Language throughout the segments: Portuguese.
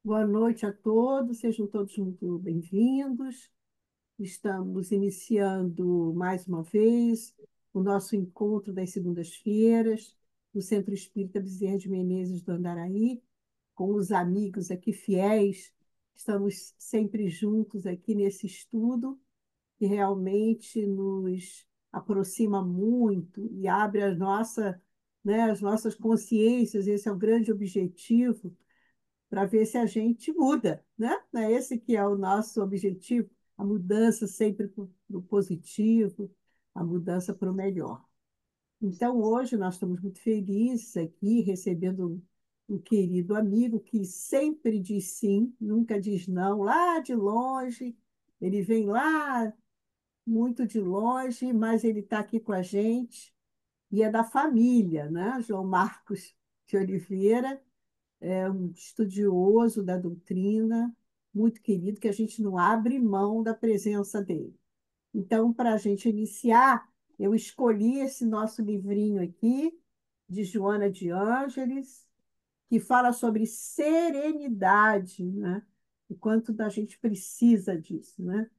Boa noite a todos, sejam todos muito bem-vindos. Estamos iniciando mais uma vez o nosso encontro das segundas-feiras no Centro Espírita Bezerra de Menezes do Andaraí, com os amigos aqui fiéis. Estamos sempre juntos aqui nesse estudo que realmente nos aproxima muito e abre as nossas consciências. Esse é o grande objetivo para ver se a gente muda, né? Não é esse que é o nosso objetivo, a mudança sempre para o positivo, a mudança para o melhor. Então, hoje nós estamos muito felizes aqui, recebendo um querido amigo que sempre diz sim, nunca diz não, lá de longe, ele vem lá muito de longe, mas ele está aqui com a gente e é da família, né? João Marcos de Oliveira, é um estudioso da doutrina, muito querido, que a gente não abre mão da presença dele. Então, para a gente iniciar, eu escolhi esse nosso livrinho aqui, de Joana de Ângeles, que fala sobre serenidade, né? O quanto a gente precisa disso, né?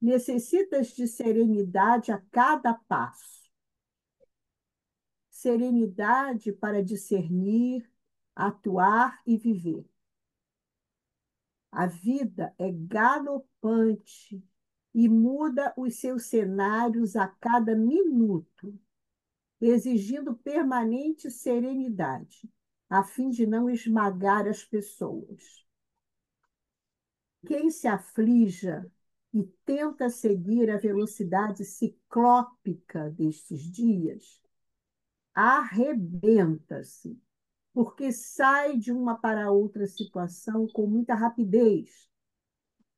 Necessitas de serenidade a cada passo. Serenidade para discernir, atuar e viver. A vida é galopante e muda os seus cenários a cada minuto, exigindo permanente serenidade, a fim de não esmagar as pessoas. Quem se aflija e tenta seguir a velocidade ciclópica destes dias, arrebenta-se, porque sai de uma para outra situação com muita rapidez,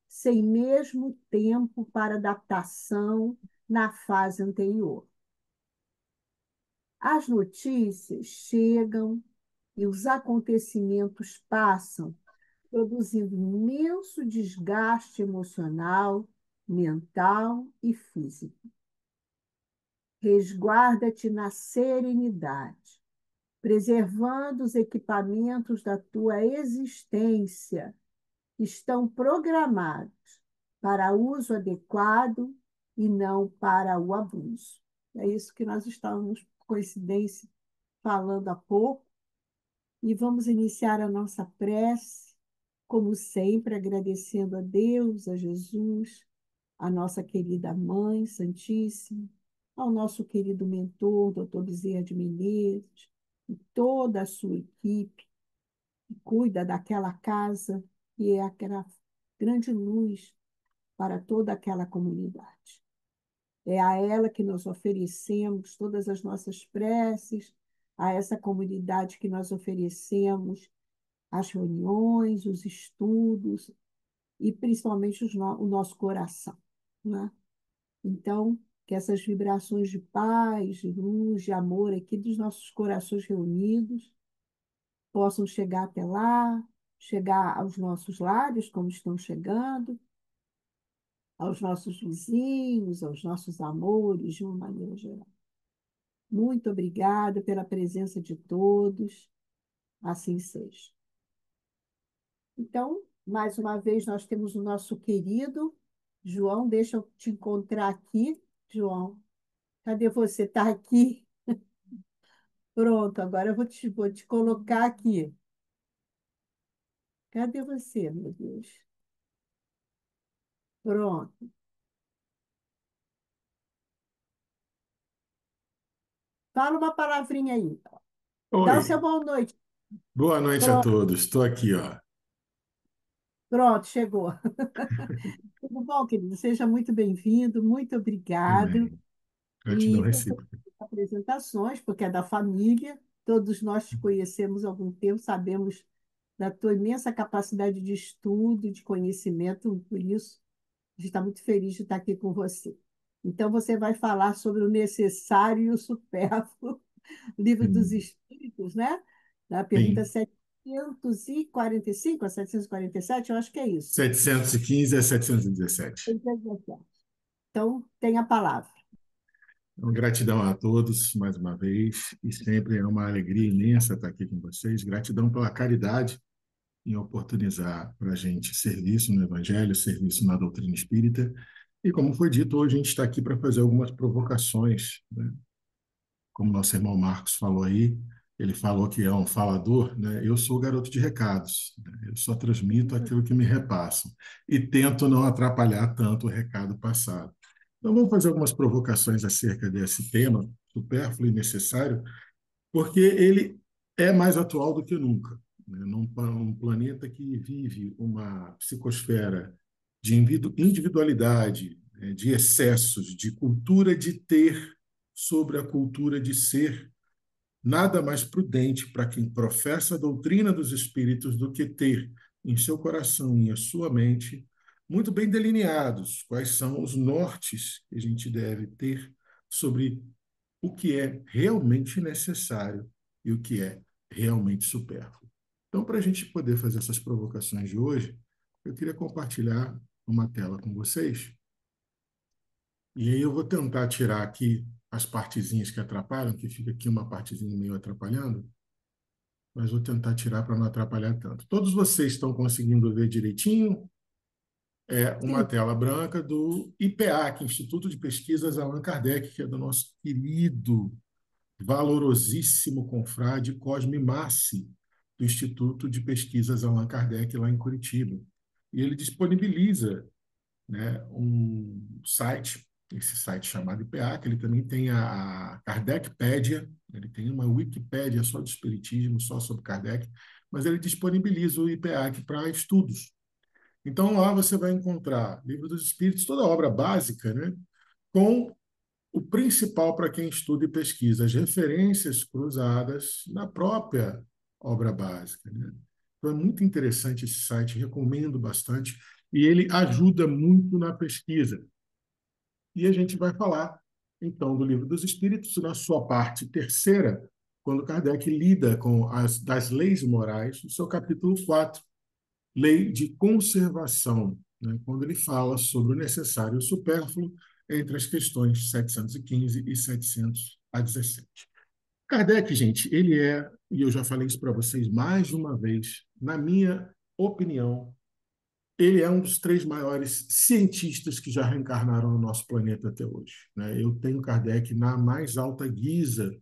sem mesmo tempo para adaptação na fase anterior. As notícias chegam e os acontecimentos passam, produzindo imenso desgaste emocional, mental e físico. Resguarda-te na serenidade, preservando os equipamentos da tua existência, estão programados para uso adequado e não para o abuso. É isso que nós estávamos, por coincidência, falando há pouco. E vamos iniciar a nossa prece, como sempre, agradecendo a Deus, a Jesus, a nossa querida Mãe Santíssima, ao nosso querido mentor, doutor Bezerra de Menezes, e toda a sua equipe, que cuida daquela casa, que é aquela grande luz para toda aquela comunidade. É a ela que nós oferecemos todas as nossas preces, a essa comunidade que nós oferecemos as reuniões, os estudos e principalmente o nosso coração, né? Então, que essas vibrações de paz, de luz, de amor aqui dos nossos corações reunidos possam chegar até lá, chegar aos nossos lares, como estão chegando, aos nossos vizinhos, aos nossos amores, de uma maneira geral. Muito obrigada pela presença de todos, assim seja. Então, mais uma vez, nós temos o nosso querido João. Deixa eu te encontrar aqui, João. Cadê você? Está aqui? Pronto, agora eu vou te colocar aqui. Cadê você, meu Deus? Pronto. Fala uma palavrinha aí. Dá o seu Oi, boa noite. boa noite a Pronto, todos. Estou aqui, ó. pronto, chegou. Tudo bom, querido? Seja muito bem-vindo, muito obrigado. Amém. Gratidão E por recíproca. apresentações, porque é da família, todos nós te conhecemos há algum tempo, sabemos da tua imensa capacidade de estudo, de conhecimento, por isso a gente está muito feliz de estar aqui com você. Então, você vai falar sobre o necessário e o supérfluo, Livro dos Sim, Espíritos, né? Na pergunta sim. 745 a 747, eu acho que é isso. 715 a 717. Então, tem a palavra. Então, gratidão a todos mais uma vez. E sempre é uma alegria imensa estar aqui com vocês. Gratidão pela caridade em oportunizar para a gente serviço no Evangelho, serviço na doutrina espírita. E, como foi dito, hoje a gente está aqui para fazer algumas provocações, né? Como nosso irmão Marcos falou aí, ele falou que é um falador, né? Eu sou o garoto de recados, né? Eu só transmito aquilo que me repassam e tento não atrapalhar tanto o recado passado. Então, vamos fazer algumas provocações acerca desse tema, supérfluo e necessário, porque ele é mais atual do que nunca, né? Num planeta que vive uma psicosfera de individualidade, né? De excessos, de cultura de ter sobre a cultura de ser, nada mais prudente para quem professa a doutrina dos espíritos do que ter em seu coração e em sua mente muito bem delineados quais são os nortes que a gente deve ter sobre o que é realmente necessário e o que é realmente supérfluo. Então, para a gente poder fazer essas provocações de hoje, eu queria compartilhar uma tela com vocês. E aí eu vou tentar tirar aqui as partezinhas que atrapalham, que fica aqui uma partezinha meio atrapalhando, mas vou tentar tirar para não atrapalhar tanto. Todos vocês estão conseguindo ver direitinho? É uma Sim, tela branca do IPA, que é Instituto de Pesquisas Allan Kardec, que é do nosso querido, valorosíssimo confrade Cosme Massi, do Instituto de Pesquisas Allan Kardec, lá em Curitiba. E ele disponibiliza, né, um site, esse site chamado IPA, que ele também tem a Kardecpédia, ele tem uma Wikipédia só de espiritismo, só sobre Kardec, mas ele disponibiliza o IPA para estudos. Então, lá você vai encontrar Livro dos Espíritos, toda a obra básica, né, com o principal para quem estuda e pesquisa, as referências cruzadas na própria obra básica, né? Então, é muito interessante esse site, recomendo bastante, e ele ajuda muito na pesquisa. E a gente vai falar, então, do Livro dos Espíritos, na sua parte terceira, quando Kardec lida com as das leis morais, no seu capítulo 4, Lei de Conservação, né, quando ele fala sobre o necessário e o supérfluo entre as questões 715 e 717. Kardec, gente, ele é, e eu já falei isso para vocês mais de uma vez, na minha opinião, ele é um dos três maiores cientistas que já reencarnaram no nosso planeta até hoje, né? Eu tenho Kardec na mais alta guisa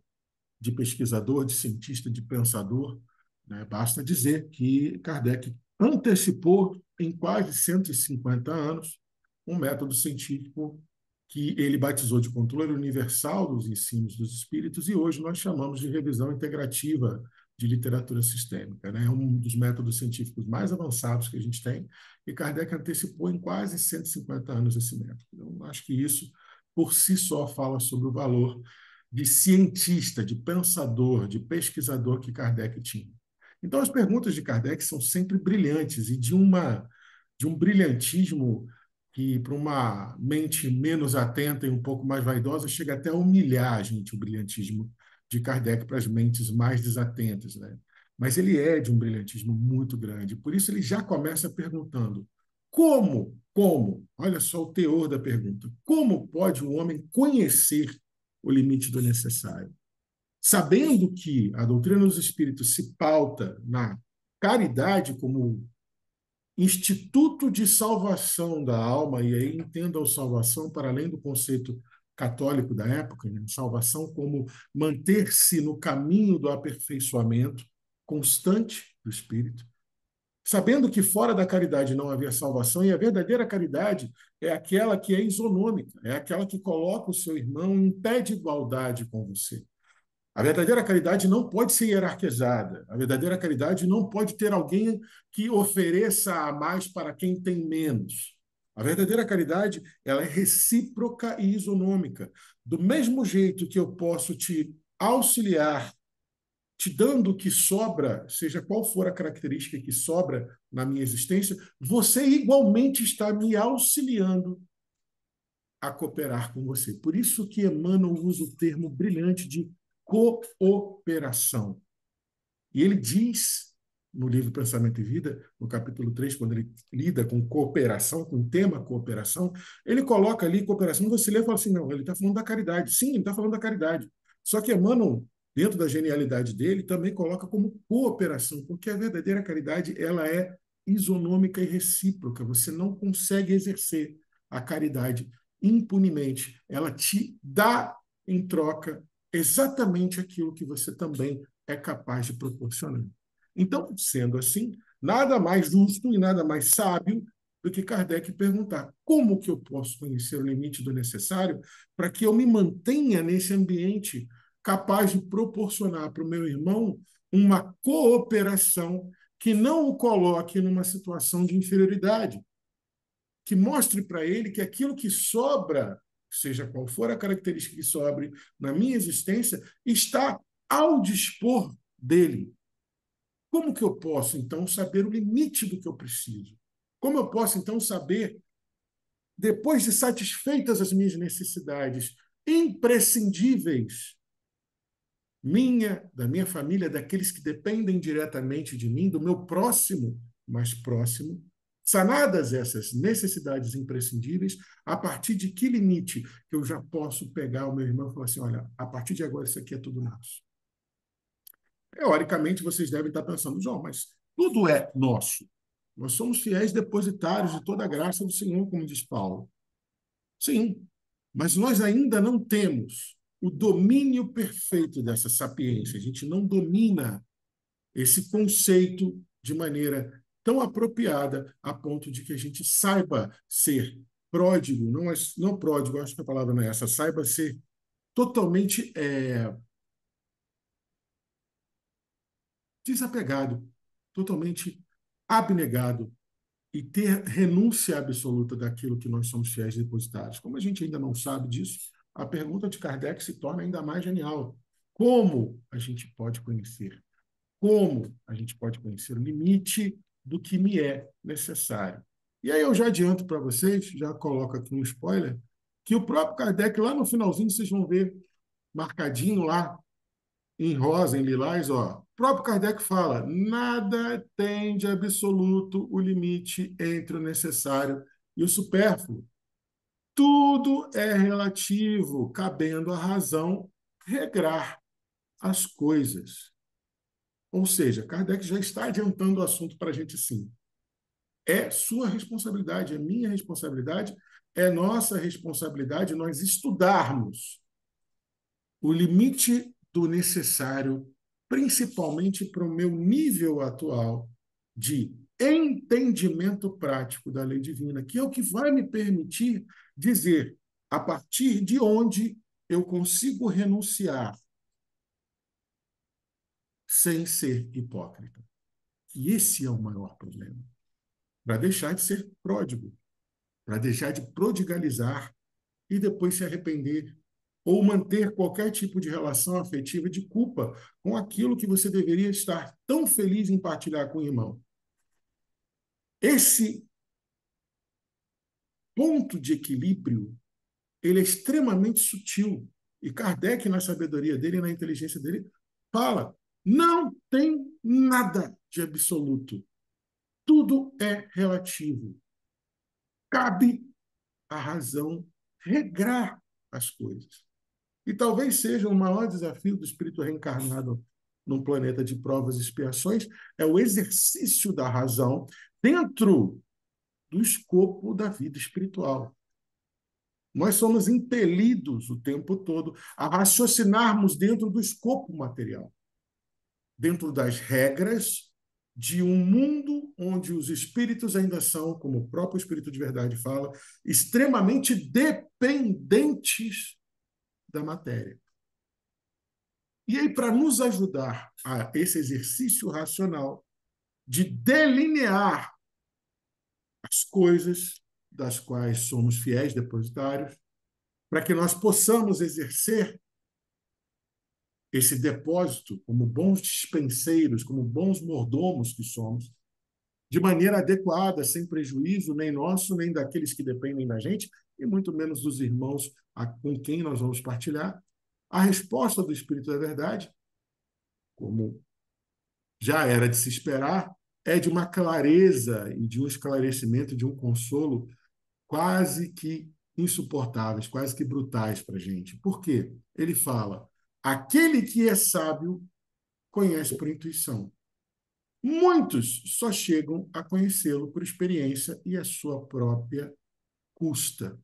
de pesquisador, de cientista, de pensador, né? Basta dizer que Kardec antecipou em quase 150 anos um método científico que ele batizou de controle universal dos ensinos dos espíritos e hoje nós chamamos de revisão integrativa de literatura sistêmica, né? É um dos métodos científicos mais avançados que a gente tem e Kardec antecipou em quase 150 anos esse método. Eu acho que isso, por si só, fala sobre o valor de cientista, de pensador, de pesquisador que Kardec tinha. Então, as perguntas de Kardec são sempre brilhantes e de um brilhantismo que, para uma mente menos atenta e um pouco mais vaidosa, chega até a humilhar a gente, o brilhantismo de Kardec para as mentes mais desatentas, né? Mas ele é de um brilhantismo muito grande. Por isso, ele já começa perguntando: como? Olha só o teor da pergunta. Como pode um homem conhecer o limite do necessário? Sabendo que a doutrina dos espíritos se pauta na caridade como instituto de salvação da alma, e aí entenda a salvação para além do conceito católico da época, né? Salvação como manter-se no caminho do aperfeiçoamento constante do espírito, sabendo que fora da caridade não havia salvação, e a verdadeira caridade é aquela que é isonômica, é aquela que coloca o seu irmão em pé de igualdade com você. A verdadeira caridade não pode ser hierarquizada. A verdadeira caridade não pode ter alguém que ofereça a mais para quem tem menos. A verdadeira caridade, ela é recíproca e isonômica. Do mesmo jeito que eu posso te auxiliar, te dando o que sobra, seja qual for a característica que sobra na minha existência, você igualmente está me auxiliando a cooperar com você. Por isso que Emmanuel usa o termo brilhante de cooperação. E ele diz no livro Pensamento e Vida, no capítulo 3, quando ele lida com cooperação, com o tema cooperação, ele coloca ali cooperação, você lê e fala assim, não, ele está falando da caridade. Sim, ele está falando da caridade. Só que Emmanuel, dentro da genialidade dele, também coloca como cooperação, porque a verdadeira caridade ela é isonômica e recíproca. Você não consegue exercer a caridade impunemente. Ela te dá em troca exatamente aquilo que você também é capaz de proporcionar. Então, sendo assim, nada mais justo e nada mais sábio do que Kardec perguntar como que eu posso conhecer o limite do necessário para que eu me mantenha nesse ambiente capaz de proporcionar para o meu irmão uma cooperação que não o coloque numa situação de inferioridade, que mostre para ele que aquilo que sobra, seja qual for a característica que sobre na minha existência, está ao dispor dele. Como que eu posso, então, saber o limite do que eu preciso? Como eu posso, então, saber, depois de satisfeitas as minhas necessidades imprescindíveis, da minha família, daqueles que dependem diretamente de mim, do meu próximo mais próximo, sanadas essas necessidades imprescindíveis, a partir de que limite que eu já posso pegar o meu irmão e falar assim, olha, a partir de agora isso aqui é tudo nosso. Teoricamente, vocês devem estar pensando, João, mas tudo é nosso. Nós somos fiéis depositários de toda a graça do Senhor, como diz Paulo. Sim, mas nós ainda não temos o domínio perfeito dessa sapiência. A gente não domina esse conceito de maneira tão apropriada a ponto de que a gente saiba ser pródigo, não pródigo, acho que a palavra não é essa, saiba ser totalmente desapegado, totalmente abnegado e ter renúncia absoluta daquilo que nós somos fiéis depositários. Como a gente ainda não sabe disso, a pergunta de Kardec se torna ainda mais genial. Como a gente pode conhecer? Como a gente pode conhecer o limite do que me é necessário? E aí eu já adianto para vocês, já coloco aqui um spoiler, que o próprio Kardec, lá no finalzinho, vocês vão ver marcadinho lá, em rosa, em lilás, ó. O próprio Kardec fala: nada tem de absoluto o limite entre o necessário e o supérfluo. Tudo é relativo, cabendo à razão regrar as coisas. Ou seja, Kardec já está adiantando o assunto para a gente sim. É sua responsabilidade, é minha responsabilidade, é nossa responsabilidade nós estudarmos o limite do necessário, principalmente para o meu nível atual de entendimento prático da lei divina, que é o que vai me permitir dizer a partir de onde eu consigo renunciar sem ser hipócrita. E esse é o maior problema. Para deixar de ser pródigo, para deixar de prodigalizar e depois se arrepender ou manter qualquer tipo de relação afetiva de culpa com aquilo que você deveria estar tão feliz em partilhar com o irmão. Esse ponto de equilíbrio, ele é extremamente sutil. E Kardec, na sabedoria dele, na inteligência dele, fala: não tem nada de absoluto. Tudo é relativo. Cabe à razão regrar as coisas. E talvez seja o maior desafio do espírito reencarnado num planeta de provas e expiações, é o exercício da razão dentro do escopo da vida espiritual. Nós somos impelidos o tempo todo a raciocinarmos dentro do escopo material, dentro das regras de um mundo onde os espíritos ainda são, como o próprio Espírito de Verdade fala, extremamente dependentes da matéria. E aí, para nos ajudar a esse exercício racional de delinear as coisas das quais somos fiéis depositários, para que nós possamos exercer esse depósito como bons dispenseiros, como bons mordomos que somos, de maneira adequada, sem prejuízo nem nosso, nem daqueles que dependem da gente, e muito menos dos irmãos com quem nós vamos partilhar. A resposta do Espírito da Verdade, como já era de se esperar, é de uma clareza e de um esclarecimento, de um consolo quase que insuportáveis, quase que brutais para a gente. Por quê? Ele fala: Aquele que é sábio conhece por intuição. Muitos só chegam a conhecê-lo por experiência e a sua própria custa.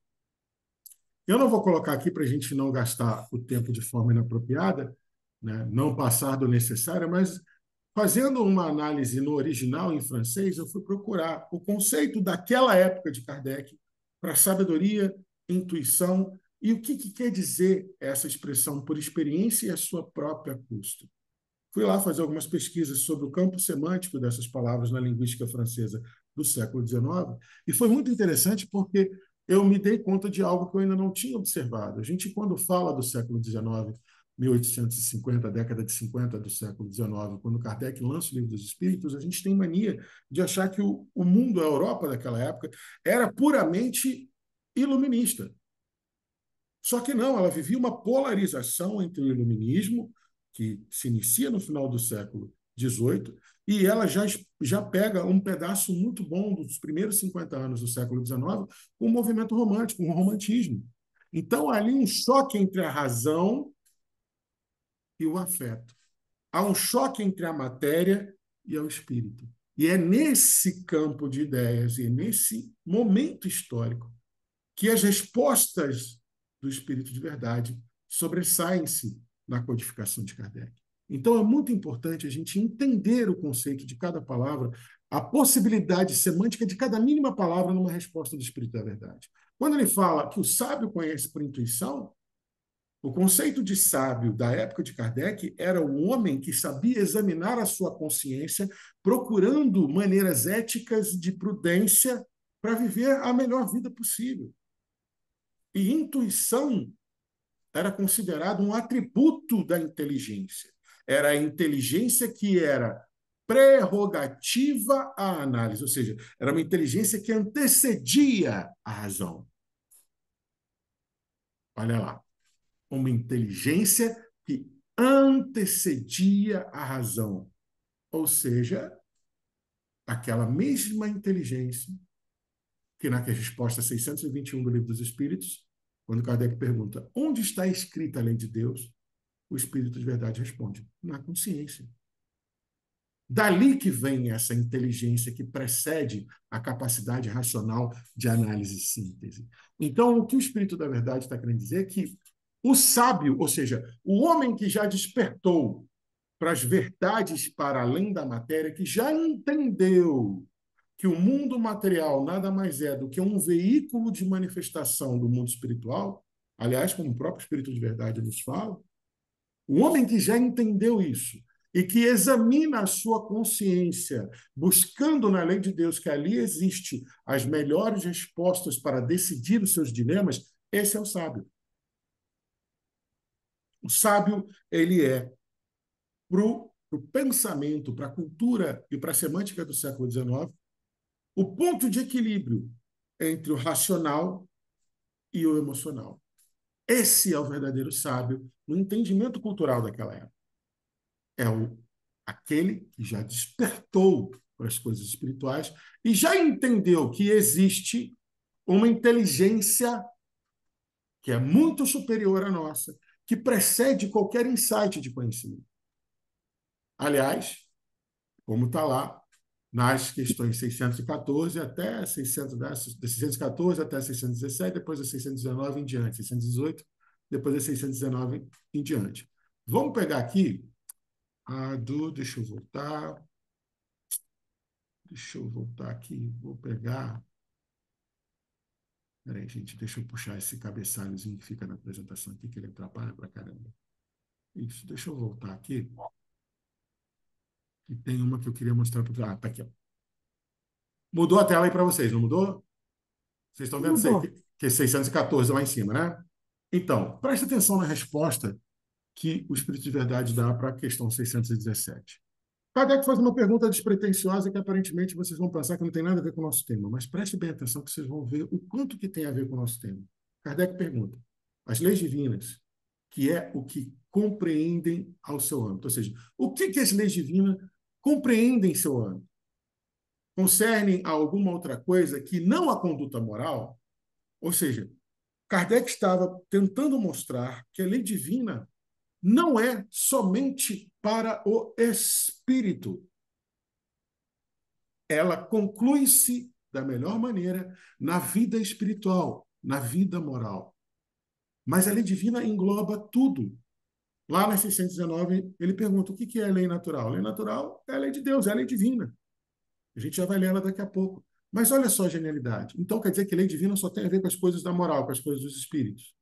Eu não vou colocar aqui para a gente não gastar o tempo de forma inapropriada, né? Não passar do necessário, mas fazendo uma análise no original em francês, eu fui procurar o conceito daquela época de Kardec para sabedoria, intuição e o que quer dizer essa expressão por experiência e a sua própria custa. Fui lá fazer algumas pesquisas sobre o campo semântico dessas palavras na linguística francesa do século XIX, e foi muito interessante porque eu me dei conta de algo que eu ainda não tinha observado. A gente, quando fala do século XIX, 1850, década de 50 do século XIX, quando Kardec lança o Livro dos Espíritos, a gente tem mania de achar que o mundo, a Europa daquela época, era puramente iluminista. Só que não, ela vivia uma polarização entre o iluminismo, que se inicia no final do século XVIII, e ela já pega um pedaço muito bom dos primeiros 50 anos do século XIX com o movimento romântico, com o romantismo. Então, há ali um choque entre a razão e o afeto. Há um choque entre a matéria e o espírito. E é nesse campo de ideias e nesse momento histórico que as respostas do espírito de verdade sobressaem-se na codificação de Kardec. Então, é muito importante a gente entender o conceito de cada palavra, a possibilidade semântica de cada mínima palavra numa resposta do espírito da verdade. Quando ele fala que o sábio conhece por intuição, o conceito de sábio da época de Kardec era o homem que sabia examinar a sua consciência, procurando maneiras éticas de prudência para viver a melhor vida possível. E intuição era considerado um atributo da inteligência. Era a inteligência que era prerrogativa à análise, ou seja, era uma inteligência que antecedia a razão. Olha lá, uma inteligência que antecedia a razão, ou seja, aquela mesma inteligência que na resposta 621 do Livro dos Espíritos, quando Kardec pergunta onde está escrita a lei de Deus, o Espírito de Verdade responde, na consciência. Dali que vem essa inteligência que precede a capacidade racional de análise e síntese. Então, o que o Espírito da Verdade está querendo dizer é que o sábio, ou seja, o homem que já despertou para as verdades para além da matéria, que já entendeu que o mundo material nada mais é do que um veículo de manifestação do mundo espiritual, aliás, como o próprio Espírito de Verdade nos fala, o homem que já entendeu isso e que examina a sua consciência, buscando na lei de Deus que ali existe as melhores respostas para decidir os seus dilemas, esse é o sábio. O sábio, ele é para o pensamento, para a cultura e para a semântica do século XIX, o ponto de equilíbrio entre o racional e o emocional. Esse é o verdadeiro sábio no entendimento cultural daquela época. É aquele que já despertou para as coisas espirituais e já entendeu que existe uma inteligência que é muito superior à nossa, que precede qualquer insight de conhecimento. Aliás, como está lá nas questões 614 até 614 até 617, depois a 619 em diante, 618, depois a 619 em diante. Vamos pegar aqui deixa eu voltar. Deixa eu voltar aqui, vou pegar. Peraí, gente, deixa eu puxar esse cabeçalhozinho que fica na apresentação aqui, que ele atrapalha pra caramba. Isso, deixa eu voltar aqui. E tem uma que eu queria mostrar para. Tá aqui, ó. Mudou a tela aí para vocês, não mudou? Vocês estão vendo Mudou. que é 614 lá em cima, né? Então, preste atenção na resposta que o Espírito de Verdade dá para a questão 617. Kardec faz uma pergunta despretensiosa que aparentemente vocês vão pensar que não tem nada a ver com o nosso tema, mas preste bem atenção que vocês vão ver o quanto que tem a ver com o nosso tema. Kardec pergunta, as leis divinas, que é o que compreendem ao seu âmbito, ou seja, o que as leis divinas compreendem em seu âmbito? Concernem a alguma outra coisa que não a conduta moral? Ou seja, Kardec estava tentando mostrar que a lei divina não é somente para o espírito. Ela conclui-se da melhor maneira na vida espiritual, na vida moral. Mas a lei divina engloba tudo. Lá na 619, ele pergunta o que é a lei natural. A lei natural é a lei de Deus, é a lei divina. A gente já vai ler ela daqui a pouco. Mas olha só a genialidade. Então quer dizer que a lei divina só tem a ver com as coisas da moral, com as coisas dos espíritos,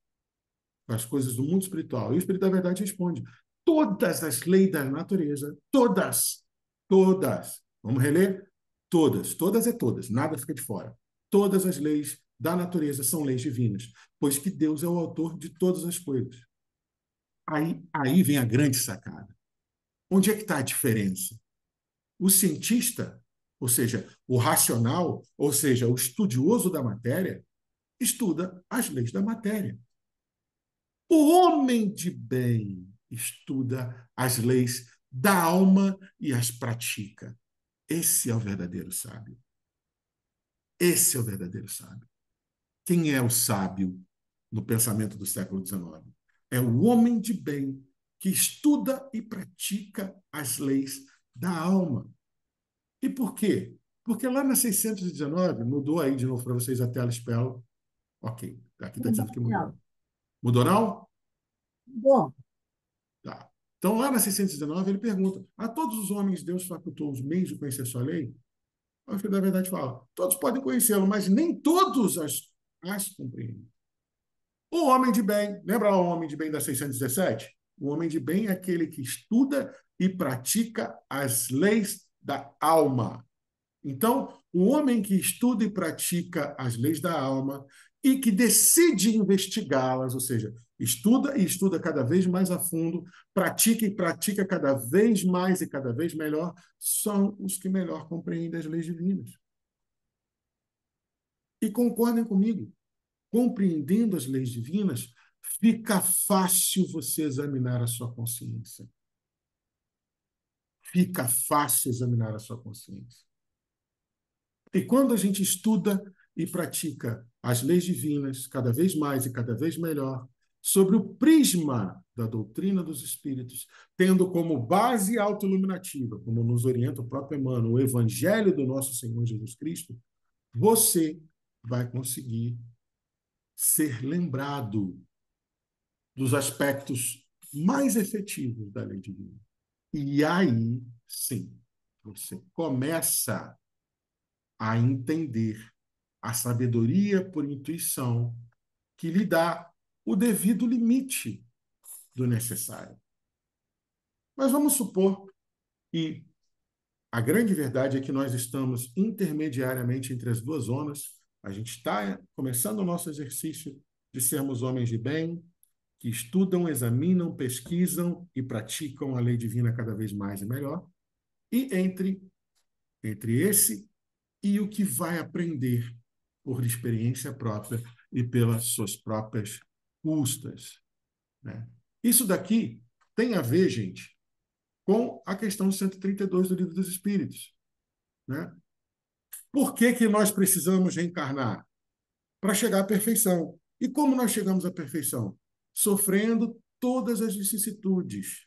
com as coisas do mundo espiritual. E o Espírito da Verdade responde: todas as leis da natureza, todas, todas. Vamos reler? Todas, todas é todas, nada fica de fora. Todas as leis da natureza são leis divinas, pois que Deus é o autor de todas as coisas. Aí vem a grande sacada. Onde é que está a diferença? O cientista, ou seja, o racional, ou seja, o estudioso da matéria, estuda as leis da matéria. O homem de bem estuda as leis da alma e as pratica. Esse é o verdadeiro sábio. Esse é o verdadeiro sábio. Quem é o sábio no pensamento do século XIX? É o homem de bem que estuda e pratica as leis da alma. E por quê? Porque lá na 619, mudou aí de novo para vocês a tela, espelho. Ok, aqui está dizendo que mudou. Mudou não? Bom, Tá. Então, lá na 619, ele pergunta: a todos os homens Deus facultou os meios de conhecer sua lei? O Filho da Verdade fala: todos podem conhecê-lo, mas nem todos as compreendem. O homem de bem, lembra o homem de bem da 617? O homem de bem é aquele que estuda e pratica as leis da alma. Então, o homem que estuda e pratica as leis da alma e que decide investigá-las, ou seja, estuda e estuda cada vez mais a fundo, pratica e pratica cada vez mais e cada vez melhor, são os que melhor compreendem as leis divinas. E concordem comigo, compreendendo as leis divinas, fica fácil você examinar a sua consciência. Fica fácil examinar a sua consciência. E quando a gente estuda e pratica as leis divinas, cada vez mais e cada vez melhor, sobre o prisma da doutrina dos espíritos, tendo como base autoiluminativa, como nos orienta o próprio Emmanuel, o Evangelho do nosso Senhor Jesus Cristo, você vai conseguir ser lembrado dos aspectos mais efetivos da lei divina. E aí, sim, você começa a entender a sabedoria por intuição que lhe dá o devido limite do necessário. Mas vamos supor, e a grande verdade é que nós estamos intermediariamente entre as duas zonas, a gente está começando o nosso exercício de sermos homens de bem, que estudam, examinam, pesquisam e praticam a lei divina cada vez mais e melhor, e entre esse e o que vai aprender por experiência própria e pelas suas próprias custas, né? Isso daqui tem a ver, gente, com a questão 132 do Livro dos Espíritos, né? Por que que nós precisamos reencarnar? Para chegar à perfeição. E como nós chegamos à perfeição? Sofrendo todas as vicissitudes.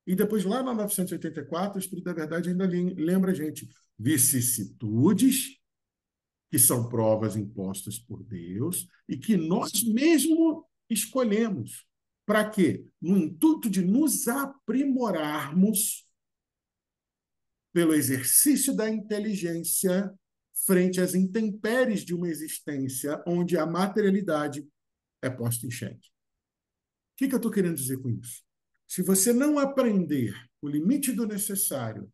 E depois, lá na 984, o Espírito da Verdade ainda lembra a gente: vicissitudes que são provas impostas por Deus e que nós mesmos escolhemos. Para quê? No intuito de nos aprimorarmos pelo exercício da inteligência frente às intempéries de uma existência onde a materialidade é posta em xeque. O que eu estou querendo dizer com isso? Se você não aprender o limite do necessário,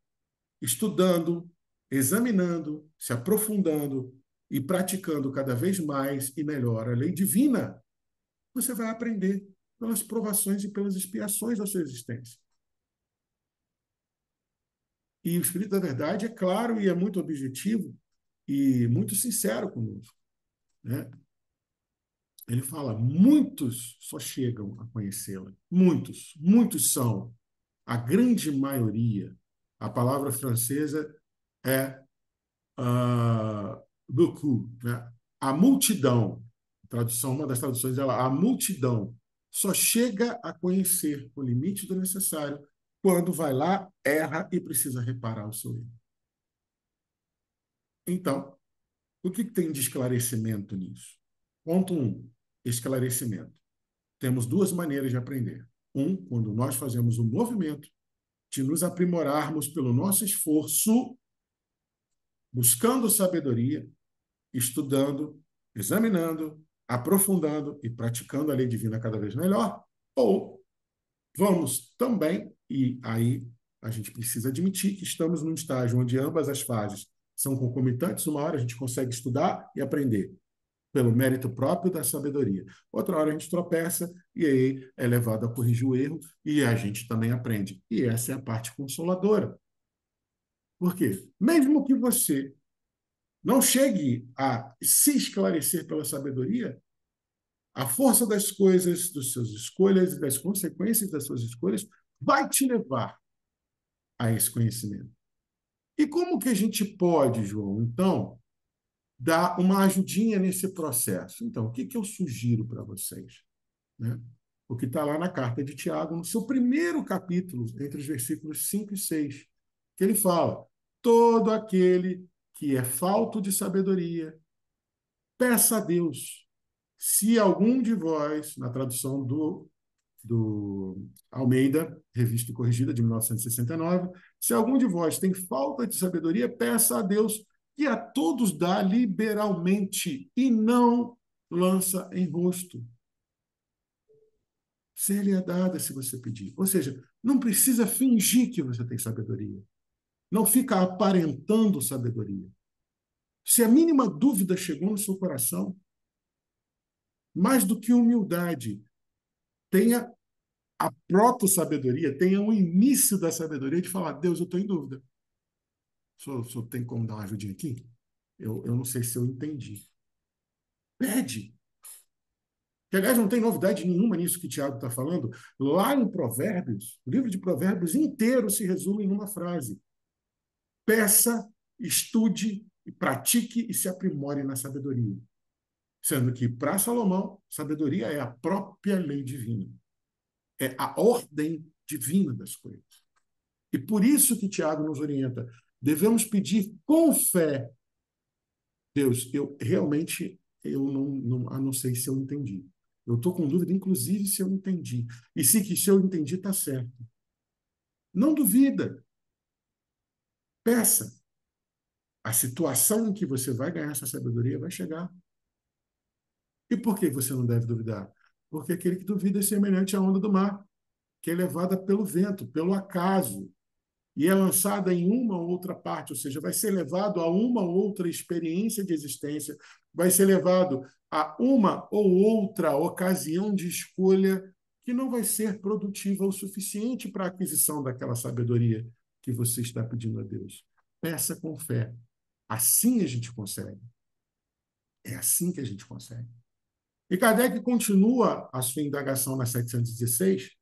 estudando, examinando, se aprofundando e praticando cada vez mais e melhor a lei divina, você vai aprender pelas provações e pelas expiações da sua existência. E o Espírito da Verdade é claro e é muito objetivo e muito sincero conosco, né? Ele fala: muitos só chegam a conhecê-la. Muitos, muitos são. A grande maioria. A palavra francesa é beaucoup, né? A multidão. Tradução, uma das traduções dela, a multidão só chega a conhecer o limite do necessário quando vai lá, erra e precisa reparar o seu erro. Então, o que tem de esclarecimento nisso? Ponto 1, esclarecimento. Temos duas maneiras de aprender. Quando nós fazemos o movimento de nos aprimorarmos pelo nosso esforço, buscando sabedoria, estudando, examinando, aprofundando e praticando a lei divina cada vez melhor, ou vamos também, e aí a gente precisa admitir que estamos num estágio onde ambas as fases são concomitantes. Uma hora a gente consegue estudar e aprender pelo mérito próprio da sabedoria. Outra hora a gente tropeça e aí é levado a corrigir o erro e a gente também aprende. E essa é a parte consoladora. Por quê? Mesmo que você não chegue a se esclarecer pela sabedoria, a força das coisas, das suas escolhas e das consequências das suas escolhas vai te levar a esse conhecimento. E como que a gente pode, João, então, dar uma ajudinha nesse processo? Então, o que eu sugiro para vocês? Né? O que está lá na carta de Tiago, no seu primeiro capítulo, entre os versículos 5 e 6, que ele fala: todo aquele que é falto de sabedoria, peça a Deus. Se algum de vós, na tradução do Almeida, revista e corrigida de 1969, se algum de vós tem falta de sabedoria, peça a Deus, que a todos dá liberalmente e não lança em rosto. Ser-lhe é dada se você pedir. Ou seja, não precisa fingir que você tem sabedoria. Não fica aparentando sabedoria. Se a mínima dúvida chegou no seu coração, mais do que humildade, tenha a proto-sabedoria, tenha o início da sabedoria de falar: Deus, eu estou em dúvida. O senhor tem como dar uma ajudinha aqui? Eu não sei se eu entendi. Pede. Que, aliás, não tem novidade nenhuma nisso que Tiago está falando. Lá em Provérbios, o livro de Provérbios inteiro se resume em uma frase: peça, estude, pratique e se aprimore na sabedoria. Sendo que, para Salomão, sabedoria é a própria lei divina. É a ordem divina das coisas. E por isso que Tiago nos orienta. Devemos pedir com fé. Deus, eu realmente não sei se eu entendi. Eu estou com dúvida, inclusive, se eu entendi. E se eu entendi, está certo. Não duvida. Peça. A situação em que você vai ganhar essa sabedoria vai chegar. E por que você não deve duvidar? Porque aquele que duvida é semelhante à onda do mar, que é levada pelo vento, pelo acaso, e é lançada em uma ou outra parte, ou seja, vai ser levado a uma ou outra experiência de existência, vai ser levado a uma ou outra ocasião de escolha que não vai ser produtiva o suficiente para a aquisição daquela sabedoria que você está pedindo a Deus. Peça com fé. Assim a gente consegue. É assim que a gente consegue. E Kardec continua a sua indagação na 716,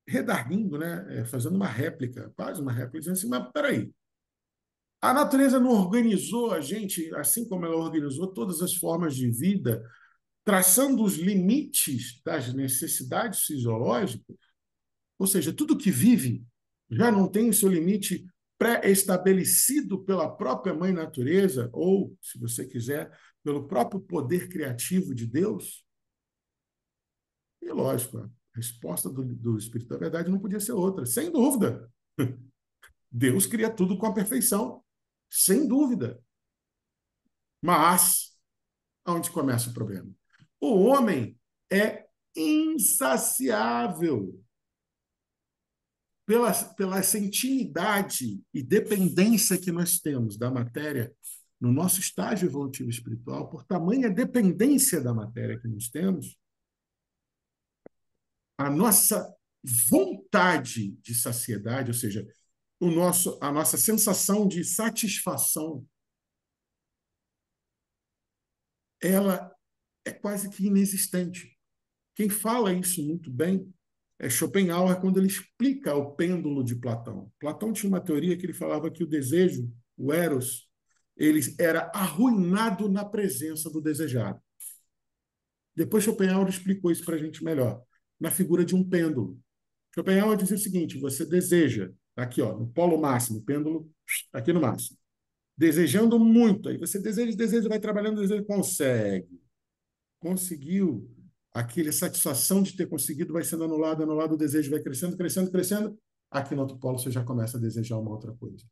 redarguindo, né? Fazendo uma réplica, quase uma réplica, dizendo assim: mas peraí, a natureza não organizou a gente, assim como ela organizou todas as formas de vida, traçando os limites das necessidades fisiológicas? Ou seja, tudo que vive já não tem o seu limite pré-estabelecido pela própria mãe natureza, ou, se você quiser, pelo próprio poder criativo de Deus? E, lógico, a resposta do Espírito da Verdade não podia ser outra, sem dúvida. Deus cria tudo com a perfeição, sem dúvida. Mas, onde começa o problema? O homem é insaciável pela essa intimidade e dependência que nós temos da matéria no nosso estágio evolutivo espiritual, por tamanha dependência da matéria que nós temos, a nossa vontade de saciedade, ou seja, a nossa sensação de satisfação, ela é quase que inexistente. Quem fala isso muito bem é Schopenhauer, quando ele explica o pêndulo de Platão. Platão tinha uma teoria que ele falava que o desejo, o eros, ele era arruinado na presença do desejado. Depois Schopenhauer explicou isso para a gente melhor, na figura de um pêndulo. Schopenhauer dizia o seguinte: você deseja, aqui ó, no polo máximo, o pêndulo aqui no máximo, desejando muito, aí você deseja, deseja, vai trabalhando, deseja, consegue. Conseguiu, aquela satisfação de ter conseguido vai sendo anulado, anulado, o desejo vai crescendo, crescendo, crescendo. Aqui no outro polo você já começa a desejar uma outra coisa.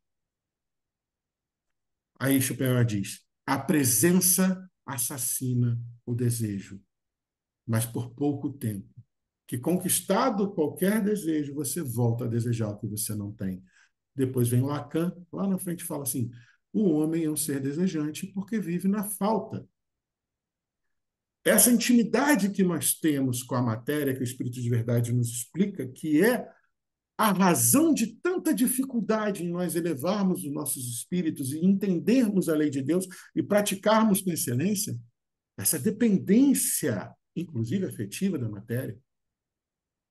Aí Schopenhauer diz: a presença assassina o desejo, mas por pouco tempo. Que conquistado qualquer desejo, você volta a desejar o que você não tem. Depois vem Lacan, lá na frente fala assim: o homem é um ser desejante porque vive na falta. Essa intimidade que nós temos com a matéria, que o Espírito de Verdade nos explica, que é a razão de tanta dificuldade em nós elevarmos os nossos espíritos e entendermos a lei de Deus e praticarmos com excelência, essa dependência, inclusive afetiva da matéria,